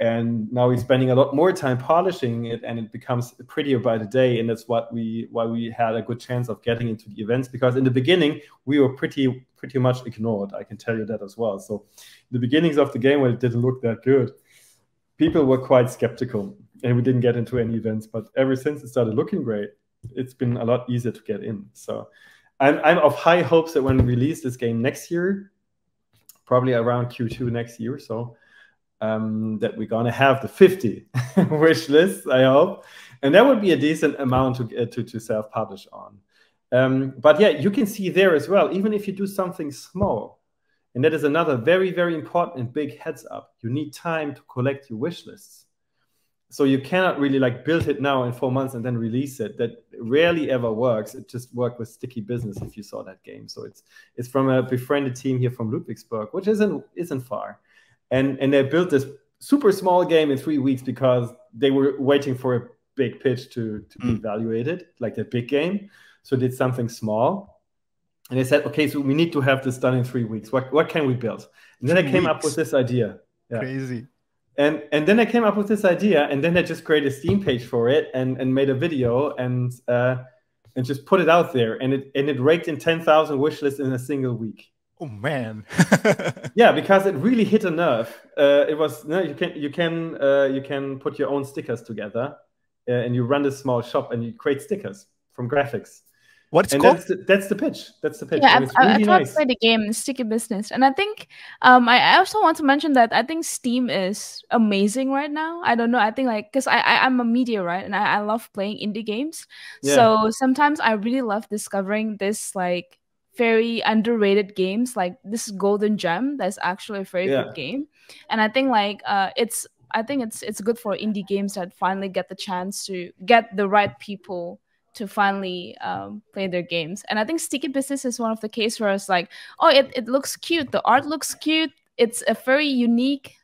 And now we're spending a lot more time polishing it, and it becomes prettier by the day. And that's why we had a good chance of getting into the events, because in the beginning we were pretty much ignored. I can tell you that as well. So the beginnings of the game, when it didn't look that good, people were quite skeptical, and we didn't get into any events. But ever since it started looking great, it's been a lot easier to get in. So I'm of high hopes that when we release this game next year, probably around Q2 next year, so that we're gonna have the 50 wish lists, I hope, and that would be a decent amount to self-publish on. But yeah, you can see there as well, even if you do something small, and that is another very, very important and big heads up, you need time to collect your wish lists. So you cannot really like build it now in 4 months and then release it. That rarely ever works. It just worked with Sticky Business if you saw that game. So it's from a befriended team here from Ludwigsburg, which isn't far. And they built this super small game in 3 weeks because they were waiting for a big pitch to be evaluated, like that big game. So they did something small. And they said, okay, so we need to have this done in 3 weeks. What can we build? And then I came up with this idea. Yeah. Crazy. And then I came up with this idea, and then I just created a Steam page for it and made a video and just put it out there. And it raked in 10,000 wish lists in a single week. Oh man. Yeah, because it really hit a nerve. It was you can put your own stickers together, and you run this small shop and you create stickers from graphics. What's it called? That's the pitch. That's the pitch. Yeah, And it's really I tried to nice. play the game Sticky Business, and I think I also want to mention that I think Steam is amazing right now. I don't know. I think like because I'm a media, right, and I love playing indie games. Yeah. So sometimes I really love discovering this like very underrated games, like this golden gem that's actually a very good game. And I think like it's good for indie games that finally get the chance to get the right people to finally play their games. And I think Sticky Business is one of the cases where it's like, oh, it looks cute, the art looks cute, it's a very unique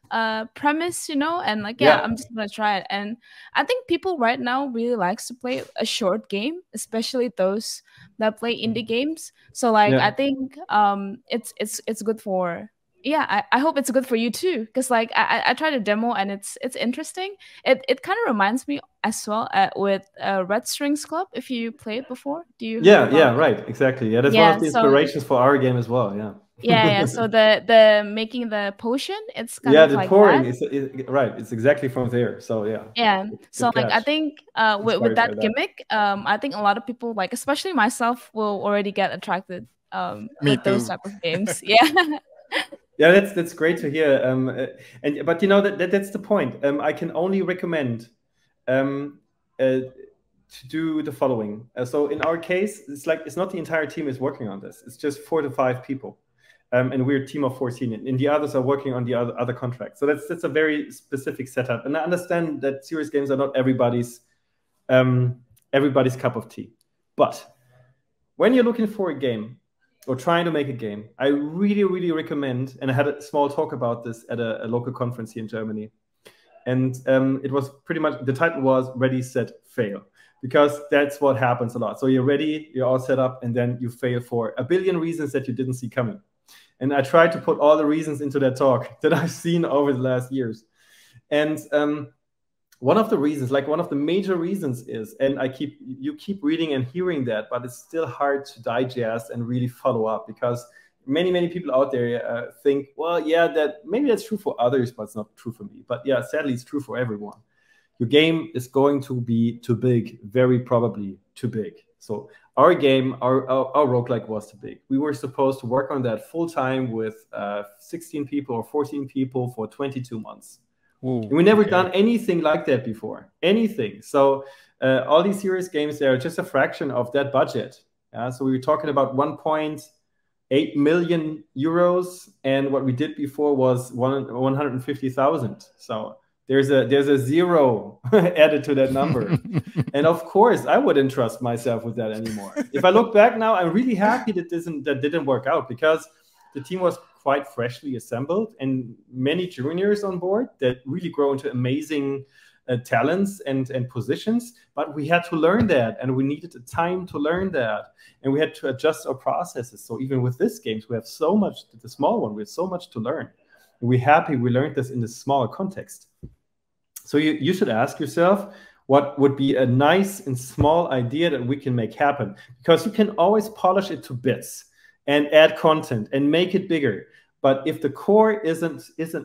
premise, you know, and like I'm just gonna try it. And I think people right now really likes to play a short game, especially those that play indie games. So like I think it's good for I hope it's good for you too, because like I tried a demo and it's interesting. It kind of reminds me as well with Red Strings Club, if you played before. Do you right, exactly. Yeah, that's one of the inspirations for our game as well. Yeah. So the making the potion, it's kind of the like pouring that. right, it's exactly from there. So so like I think with that gimmick, I think a lot of people, like especially myself, will already get attracted with those type of games. Yeah, that's great to hear. But you know that's the point. I can only recommend to do the following. So in our case, it's not the entire team is working on this. It's just 4 to 5 people, and we're a team of 14. And the others are working on the other contracts. So that's a very specific setup. And I understand that serious games are not everybody's cup of tea. But when you're looking for a game, or trying to make a game, I really, really recommend, and I had a small talk about this at a local conference here in Germany. And it was pretty much, the title was Ready, Set, Fail. Because that's what happens a lot. So you're ready, you're all set up, and then you fail for a billion reasons that you didn't see coming. And I tried to put all the reasons into that talk that I've seen over the last years. And one of the reasons, like one of the major reasons is, and you keep reading and hearing that, but it's still hard to digest and really follow up, because many, many people out there think, well, yeah, that maybe that's true for others, but it's not true for me. But yeah, sadly, it's true for everyone. Your game is going to be too big, very probably too big. So our game, our roguelike was too big. We were supposed to work on that full time with 16 people or 14 people for 22 months. Ooh, we never done anything like that before, anything. So all these serious games, they are just a fraction of that budget. So we were talking about 1.8 million euros, and what we did before was 150,000. So there's a zero added to that number. And of course, I wouldn't trust myself with that anymore. If I look back now, I'm really happy that that didn't work out, because the team was quite freshly assembled and many juniors on board that really grow into amazing talents and positions. But we had to learn that, and we needed the time to learn that, and we had to adjust our processes. So even with this games, we have so much, the small one, we have so much to learn. And we're happy we learned this in this smaller context. So you should ask yourself, what would be a nice and small idea that we can make happen? Because you can always polish it to bits and add content and make it bigger. But if the core isn't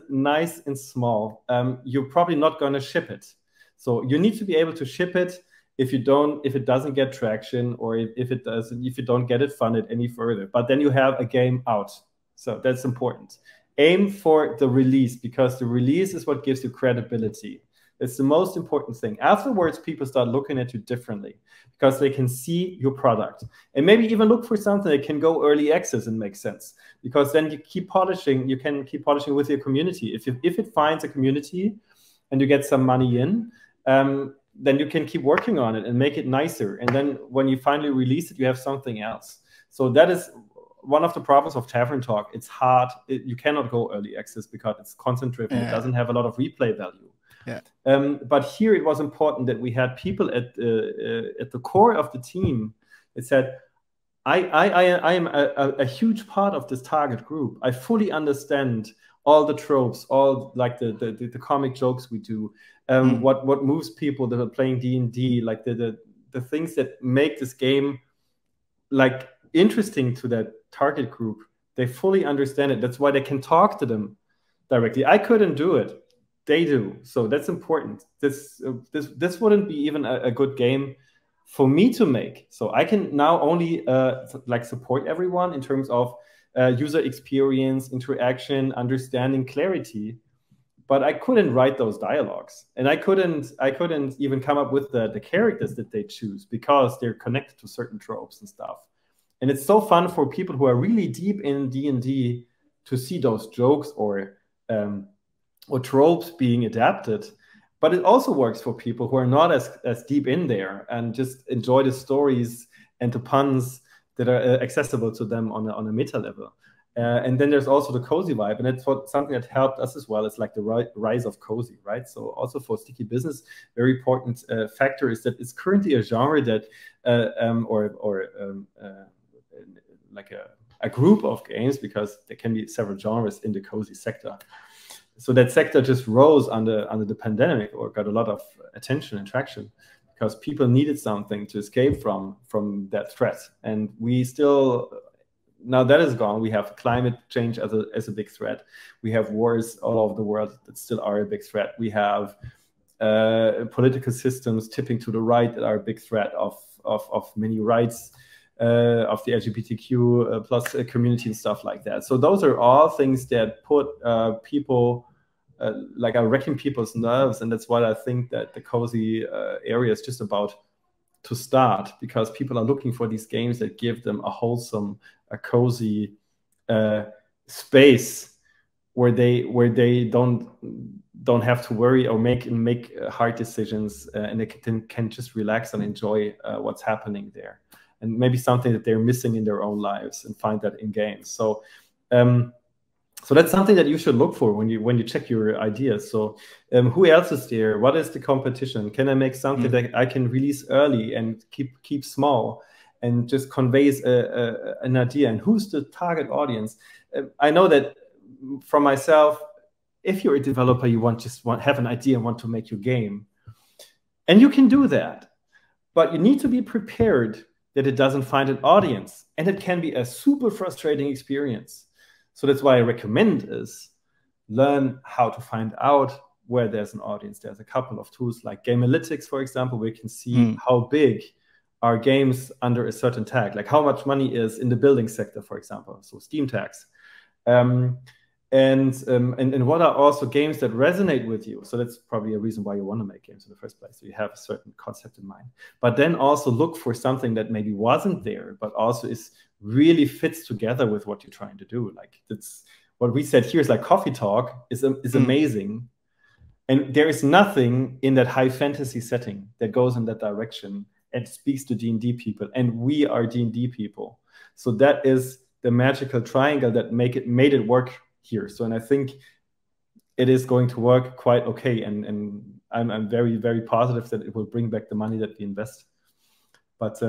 nice and small, you're probably not going to ship it. So you need to be able to ship it if it doesn't get traction, or if you don't get it funded any further. But then you have a game out. So that's important. Aim for the release, because the release is what gives you credibility. It's the most important thing. Afterwards, people start looking at you differently because they can see your product, and maybe even look for something that can go early access and make sense, because then you keep polishing. You can keep polishing with your community. If it finds a community and you get some money in, then you can keep working on it and make it nicer. And then when you finally release it, you have something else. So that is one of the problems of Tavern Talk. It's hard. You cannot go early access because it's content driven. Yeah. It doesn't have a lot of replay value. Yeah. But here it was important that we had people at the core of the team that said, I am a huge part of this target group. I fully understand all the tropes, all like the comic jokes we do, what moves people that are playing D&D, like the things that make this game like interesting to that target group. They fully understand it. That's why they can talk to them directly. I couldn't do it. They do. So that's important. This wouldn't be even a good game for me to make. So I can now only like support everyone in terms of user experience, interaction, understanding, clarity. But I couldn't write those dialogues, and I couldn't even come up with the characters that they choose, because they're connected to certain tropes and stuff. And it's so fun for people who are really deep in D&D to see those jokes or tropes being adapted. But it also works for people who are not as deep in there and just enjoy the stories and the puns that are accessible to them on a meta level. And then there's also the cozy vibe, and that's something that helped us as well. It's like the rise of cozy, right? So also for Sticky Business, very important factor is that it's currently a genre that, like a group of games, because there can be several genres in the cozy sector. So that sector just rose under the pandemic, or got a lot of attention and traction, because people needed something to escape from that threat. And we still, now that is gone, we have climate change as a big threat. We have wars all over the world that still are a big threat. We have political systems tipping to the right that are a big threat of many rights of the LGBTQ plus community and stuff like that. So those are all things that put people, like are wrecking people's nerves. And that's why I think that the cozy area is just about to start, because people are looking for these games that give them a wholesome, a cozy space where they don't have to worry or make hard decisions, and they can just relax and enjoy what's happening there, and maybe something that they're missing in their own lives, and find that in games. So so that's something that you should look for when you check your ideas. So who else is there? What is the competition? Can I make something that I can release early and keep small and just conveys an idea? And who's the target audience? I know that from myself, if you're a developer, you have an idea and want to make your game, and you can do that, but you need to be prepared that it doesn't find an audience, and it can be a super frustrating experience. So that's why I recommend is learn how to find out where there's an audience. There's a couple of tools like Gamealytics, for example, where you can see how big are games under a certain tag, like how much money is in the building sector, for example, so Steam tags. and what are also games that resonate with you. So that's probably a reason why you want to make games in the first place. So you have a certain concept in mind, but then also look for something that maybe wasn't there, but also is really fits together with what you're trying to do. Like that's what we said here is like Coffee Talk is amazing. And there is nothing in that high fantasy setting that goes in that direction and speaks to D&D people. And we are D&D people. So that is the magical triangle that made it work here. So, and I think it is going to work quite okay. And I'm very, very positive that it will bring back the money that we invest. But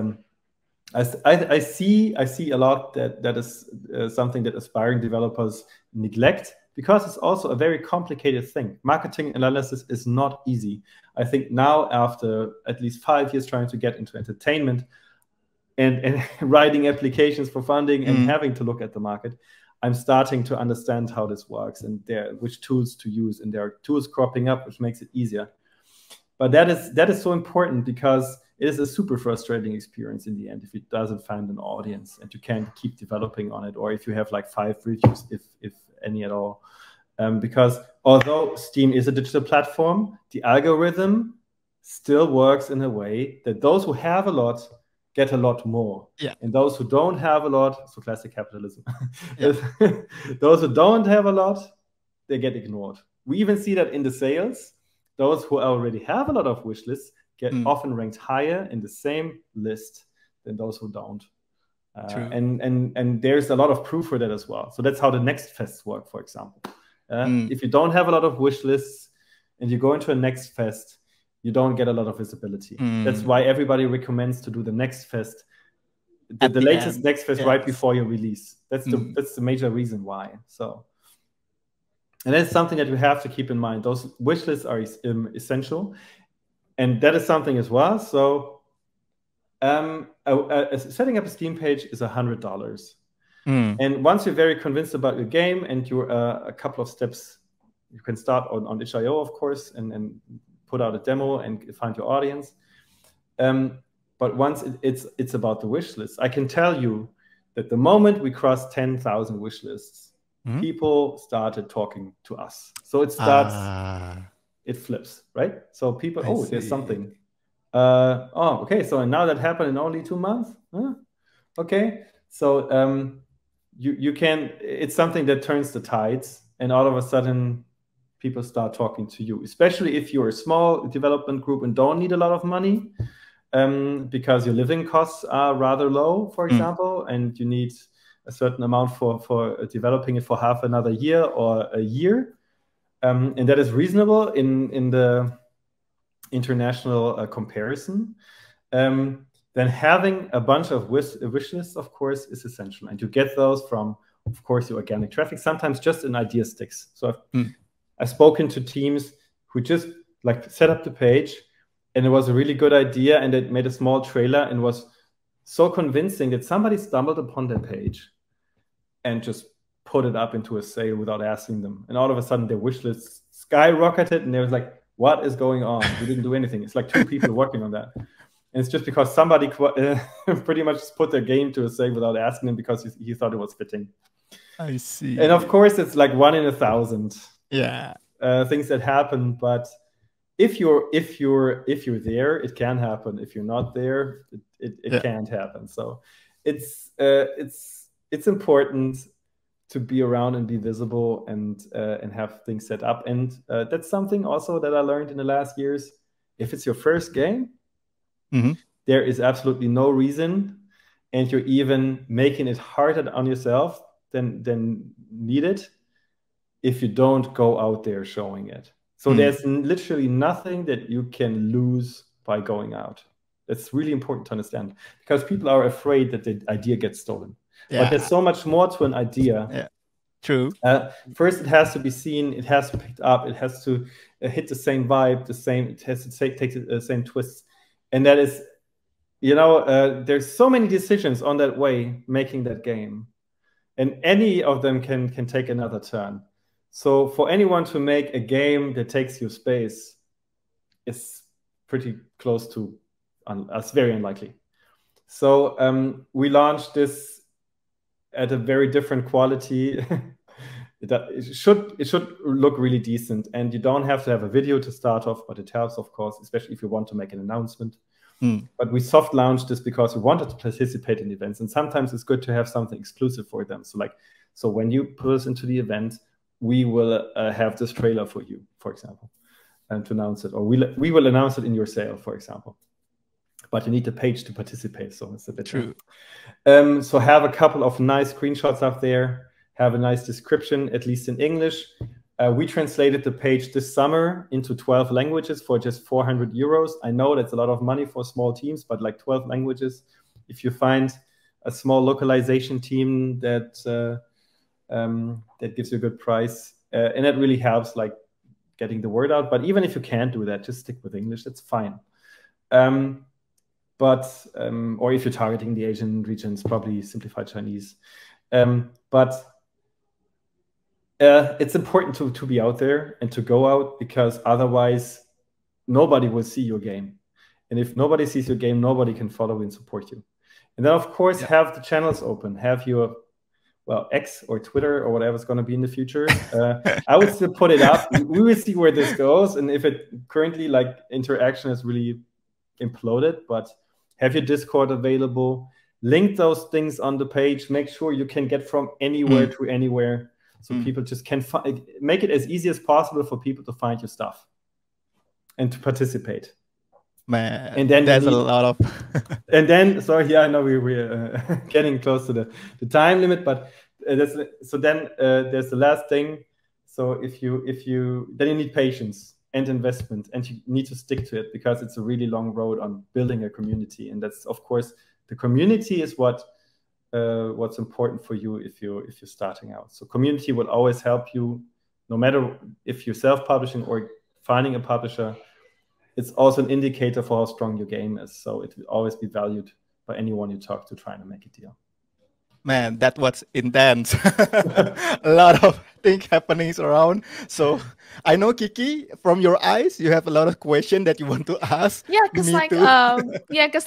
I see a lot that is something that aspiring developers neglect, because it's also a very complicated thing. Marketing analysis is not easy. I think now, after at least 5 years trying to get into entertainment and writing applications for funding and having to look at the market, I'm starting to understand how this works and which tools to use. And there are tools cropping up, which makes it easier. But that is so important, because it is a super frustrating experience in the end if it doesn't find an audience and you can't keep developing on it, or if you have like 5 reviews, if any at all. Because although Steam is a digital platform, the algorithm still works in a way that those who have a lot get a lot more. Yeah. And those who don't have a lot, so classic capitalism, Yeah. those who don't have a lot, they get ignored. We even see that in the sales. Those who already have a lot of wish lists get often ranked higher in the same list than those who don't. And there's a lot of proof for that as well. So that's how the next fests work, for example. If you don't have a lot of wish lists and you go into a next fest, you don't get a lot of visibility. That's why everybody recommends to do the next fest, the latest end. next fest right before your release. That's the major reason why. So, and that's something that you have to keep in mind. Those wish lists are essential, and that is something as well. So, setting up a Steam page is $100. And once you're very convinced about your game and you're a couple of steps, you can start on itch.io, of course, and put out a demo and find your audience. But once it's about the wish list, I can tell you that the moment we crossed 10,000 wish lists, people started talking to us. So it starts, it flips, right? So people, there's something. Okay, so and now that happened in only 2 months? Huh? Okay, so you can, it's something that turns the tides, and all of a sudden people start talking to you, especially if you're a small development group and don't need a lot of money, because your living costs are rather low, for example, and you need a certain amount for developing it for half another year or a year. And that is reasonable in the international comparison. Then having a bunch of wish lists, of course, is essential. And you get those from, of course, your organic traffic, sometimes just an idea sticks. So I've spoken to teams who just like set up the page, and it was a really good idea, and it made a small trailer and was so convincing that somebody stumbled upon their page and just put it up into a sale without asking them. And all of a sudden their wish list skyrocketed, and they was like, what is going on? We didn't do anything. It's like 2 people working on that. And it's just because somebody pretty much put their game to a sale without asking them because he thought it was fitting. I see. And of course it's like 1 in 1,000. Yeah. Things that happen, but if you're there, it can happen. If you're not there, it can't happen. So it's important to be around and be visible and have things set up. And that's something also that I learned in the last years. If it's your first game, there is absolutely no reason, and you're even making it harder on yourself than needed if you don't go out there showing it. So there's literally nothing that you can lose by going out. That's really important to understand, because people are afraid that the idea gets stolen. But there's so much more to an idea. Yeah, true. First, it has to be seen. It has to be picked up. It has to hit the same vibe, it has to take the same twists. And that is, there's so many decisions on that way making that game. And any of them can take another turn. So for anyone to make a game that takes your space is pretty close to us, very unlikely. So we launched this at a very different quality it should look really decent, and you don't have to have a video to start off, but it helps, of course, especially if you want to make an announcement. But we soft launched this because we wanted to participate in events, and sometimes it's good to have something exclusive for them. So when you put us into the event, we will have this trailer for you, for example, and to announce it, or we will announce it in your sale, for example. But you need the page to participate, so it's a bit true. So have a couple of nice screenshots up there. Have a nice description, at least in English. We translated the page this summer into 12 languages for just 400 euros. I know that's a lot of money for small teams, but like 12 languages, if you find a small localization team that gives you a good price, and it really helps like getting the word out. But even if you can't do that, just stick with English. That's fine. Or if you're targeting the Asian regions, probably simplified Chinese. But it's important to be out there and to go out, because otherwise nobody will see your game. And if nobody sees your game, nobody can follow and support you. And then, of course, have the channels open. Have your, X or Twitter or whatever it's going to be in the future. I would still put it up. We will see where this goes. And if it currently, like, interaction has really imploded, but have your Discord available. Link those things on the page. Make sure you can get from anywhere to anywhere. So people just can make it as easy as possible for people to find your stuff and to participate. Man, and then there's a lot of. And then, sorry, I know we're getting close to the time limit, but there's the last thing. So if you then you need patience and investment, and you need to stick to it, because it's a really long road on building a community, and that's, of course, the community is what's important for you if you're starting out. So community will always help you, no matter if you're self-publishing or finding a publisher. It's also an indicator for how strong your game is. So it will always be valued by anyone you talk to trying to make a deal. Man, that was intense. A lot of things happening around. So I know, Kiki, from your eyes, you have a lot of questions that you want to ask. Yeah, because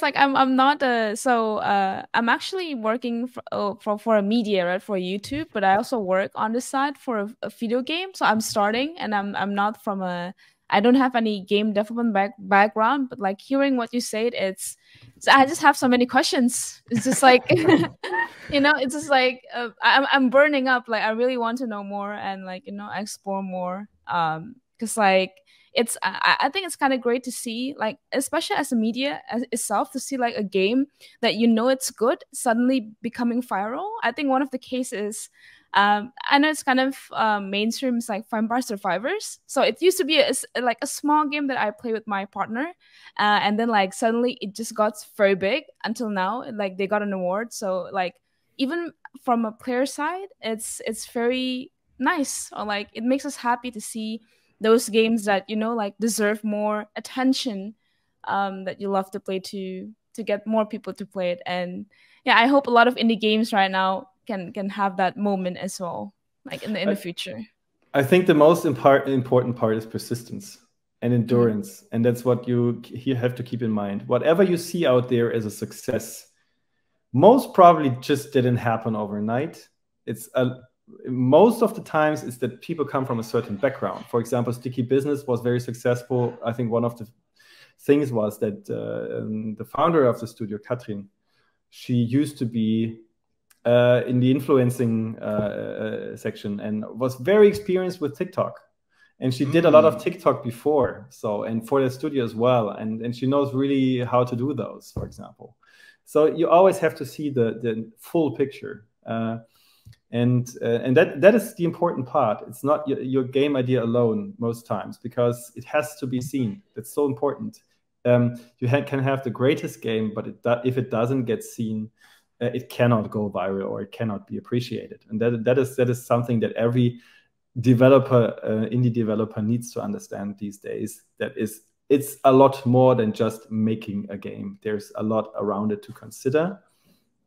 I'm not I'm actually working for a media, right, for YouTube, but I also work on the side for a video game. So I'm starting, and I'm not from I don't have any game development background, but like hearing what you said, I just have so many questions. It's just like, it's just like I'm burning up. Like I really want to know more and explore more. Because like I think it's kind of great to see, like, especially as a media itself, to see like a game that it's good suddenly becoming viral. I think one of the cases. I know it's kind of mainstream. It's like Vampire Survivors. So it used to be a small game that I play with my partner, and then like suddenly it just got very big until now. Like they got an award. So like even from a player side, it's very nice. Or like it makes us happy to see those games that deserve more attention, that you love to play to get more people to play it. And yeah, I hope a lot of indie games right now can have that moment as well, like in the future. I think the most important part is persistence and endurance, and that's what you have to keep in mind. Whatever you see out there as a success, most probably just didn't happen overnight. It's most of the times it's that people come from a certain background. For example, Sticky Business was very successful. I think one of the things was that the founder of the studio, Katrin, she used to be in the influencing section and was very experienced with TikTok. And she did a lot of TikTok before, and for the studio as well. And she knows really how to do those, for example. So you always have to see the full picture. And that is the important part. It's not your game idea alone most times, because it has to be seen. That's so important. You can have the greatest game, but if it doesn't get seen, it cannot go viral or it cannot be appreciated. And that is something that every developer, indie developer, needs to understand these days. It's a lot more than just making a game. There's a lot around it to consider,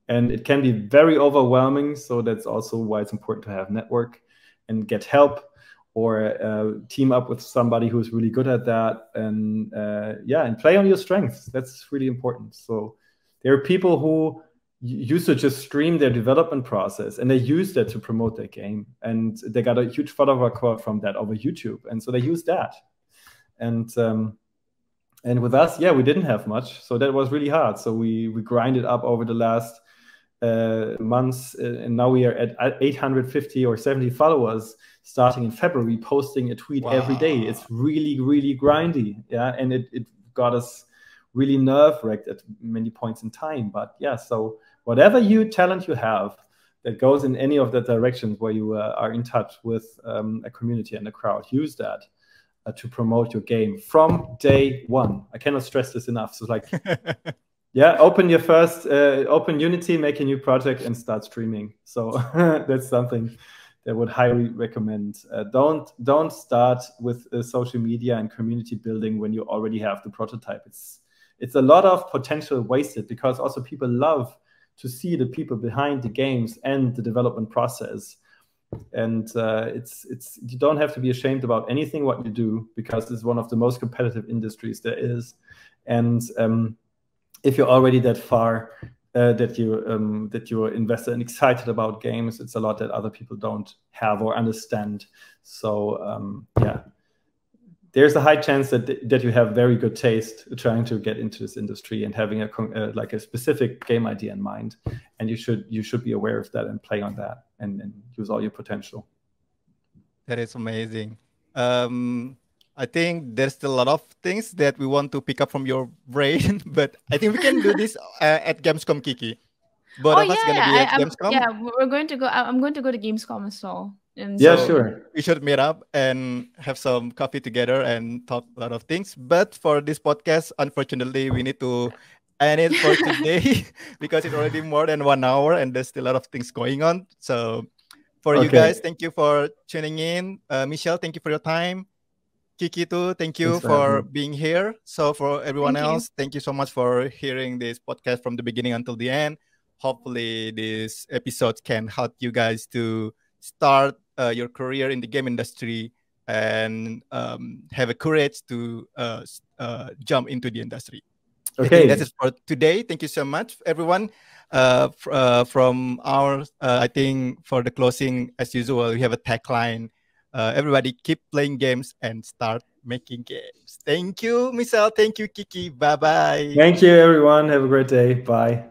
and it can be very overwhelming. So that's also why it's important to have network and get help, or team up with somebody who's really good at that, and play on your strengths. That's really important. So there are people who used to just stream their development process, and they used that to promote their game, and they got a huge follower crowd from that over YouTube, and so they used that. And with us, yeah, we didn't have much, so that was really hard. So we grinded up over the last months, and now we are at 850 or 70 followers starting in February, posting a tweet every day. It's really, really grindy, yeah, and it got us really nerve-wracked at many points in time. But yeah, so whatever talent you have that goes in any of the directions where you are in touch with a community and a crowd, use that to promote your game from day one. I cannot stress this enough. So like, yeah, open Unity, make a new project, and start streaming. So that's something that I would highly recommend. Don't start with social media and community building when you already have the prototype. It's a lot of potential wasted, because also people love to see the people behind the games and the development process. And you don't have to be ashamed about anything what you do, because it's one of the most competitive industries there is. And if you're already that far, that you're invested and excited about games, it's a lot that other people don't have or understand. So yeah, there's a high chance that you have very good taste trying to get into this industry and having like a specific game idea in mind, and you should be aware of that and play on that and use all your potential. That is amazing. I think there's still a lot of things that we want to pick up from your brain, but I think we can do this at Gamescom, Kiki. Both of us gonna be at Gamescom. Yeah, we're going to go. I'm going to go to Gamescom as well. And yeah, so sure. We should meet up and have some coffee together and talk a lot of things. But for this podcast, unfortunately, we need to end it for today because it's already more than 1 hour and there's still a lot of things going on. So for you guys, thank you for tuning in. Michel, thank you for your time. Kiki too, thank you for being here. So for everyone else, thank you so much for hearing this podcast from the beginning until the end. Hopefully this episode can help you guys to start your career in the game industry and have a courage to jump into the industry. Okay, I think that's it for today. Thank you so much, everyone. From our, I think for the closing, as usual, we have a tagline. Everybody keep playing games and start making games. Thank you, Michel. Thank you, Kiki. Bye-bye. Thank you, everyone. Have a great day. Bye.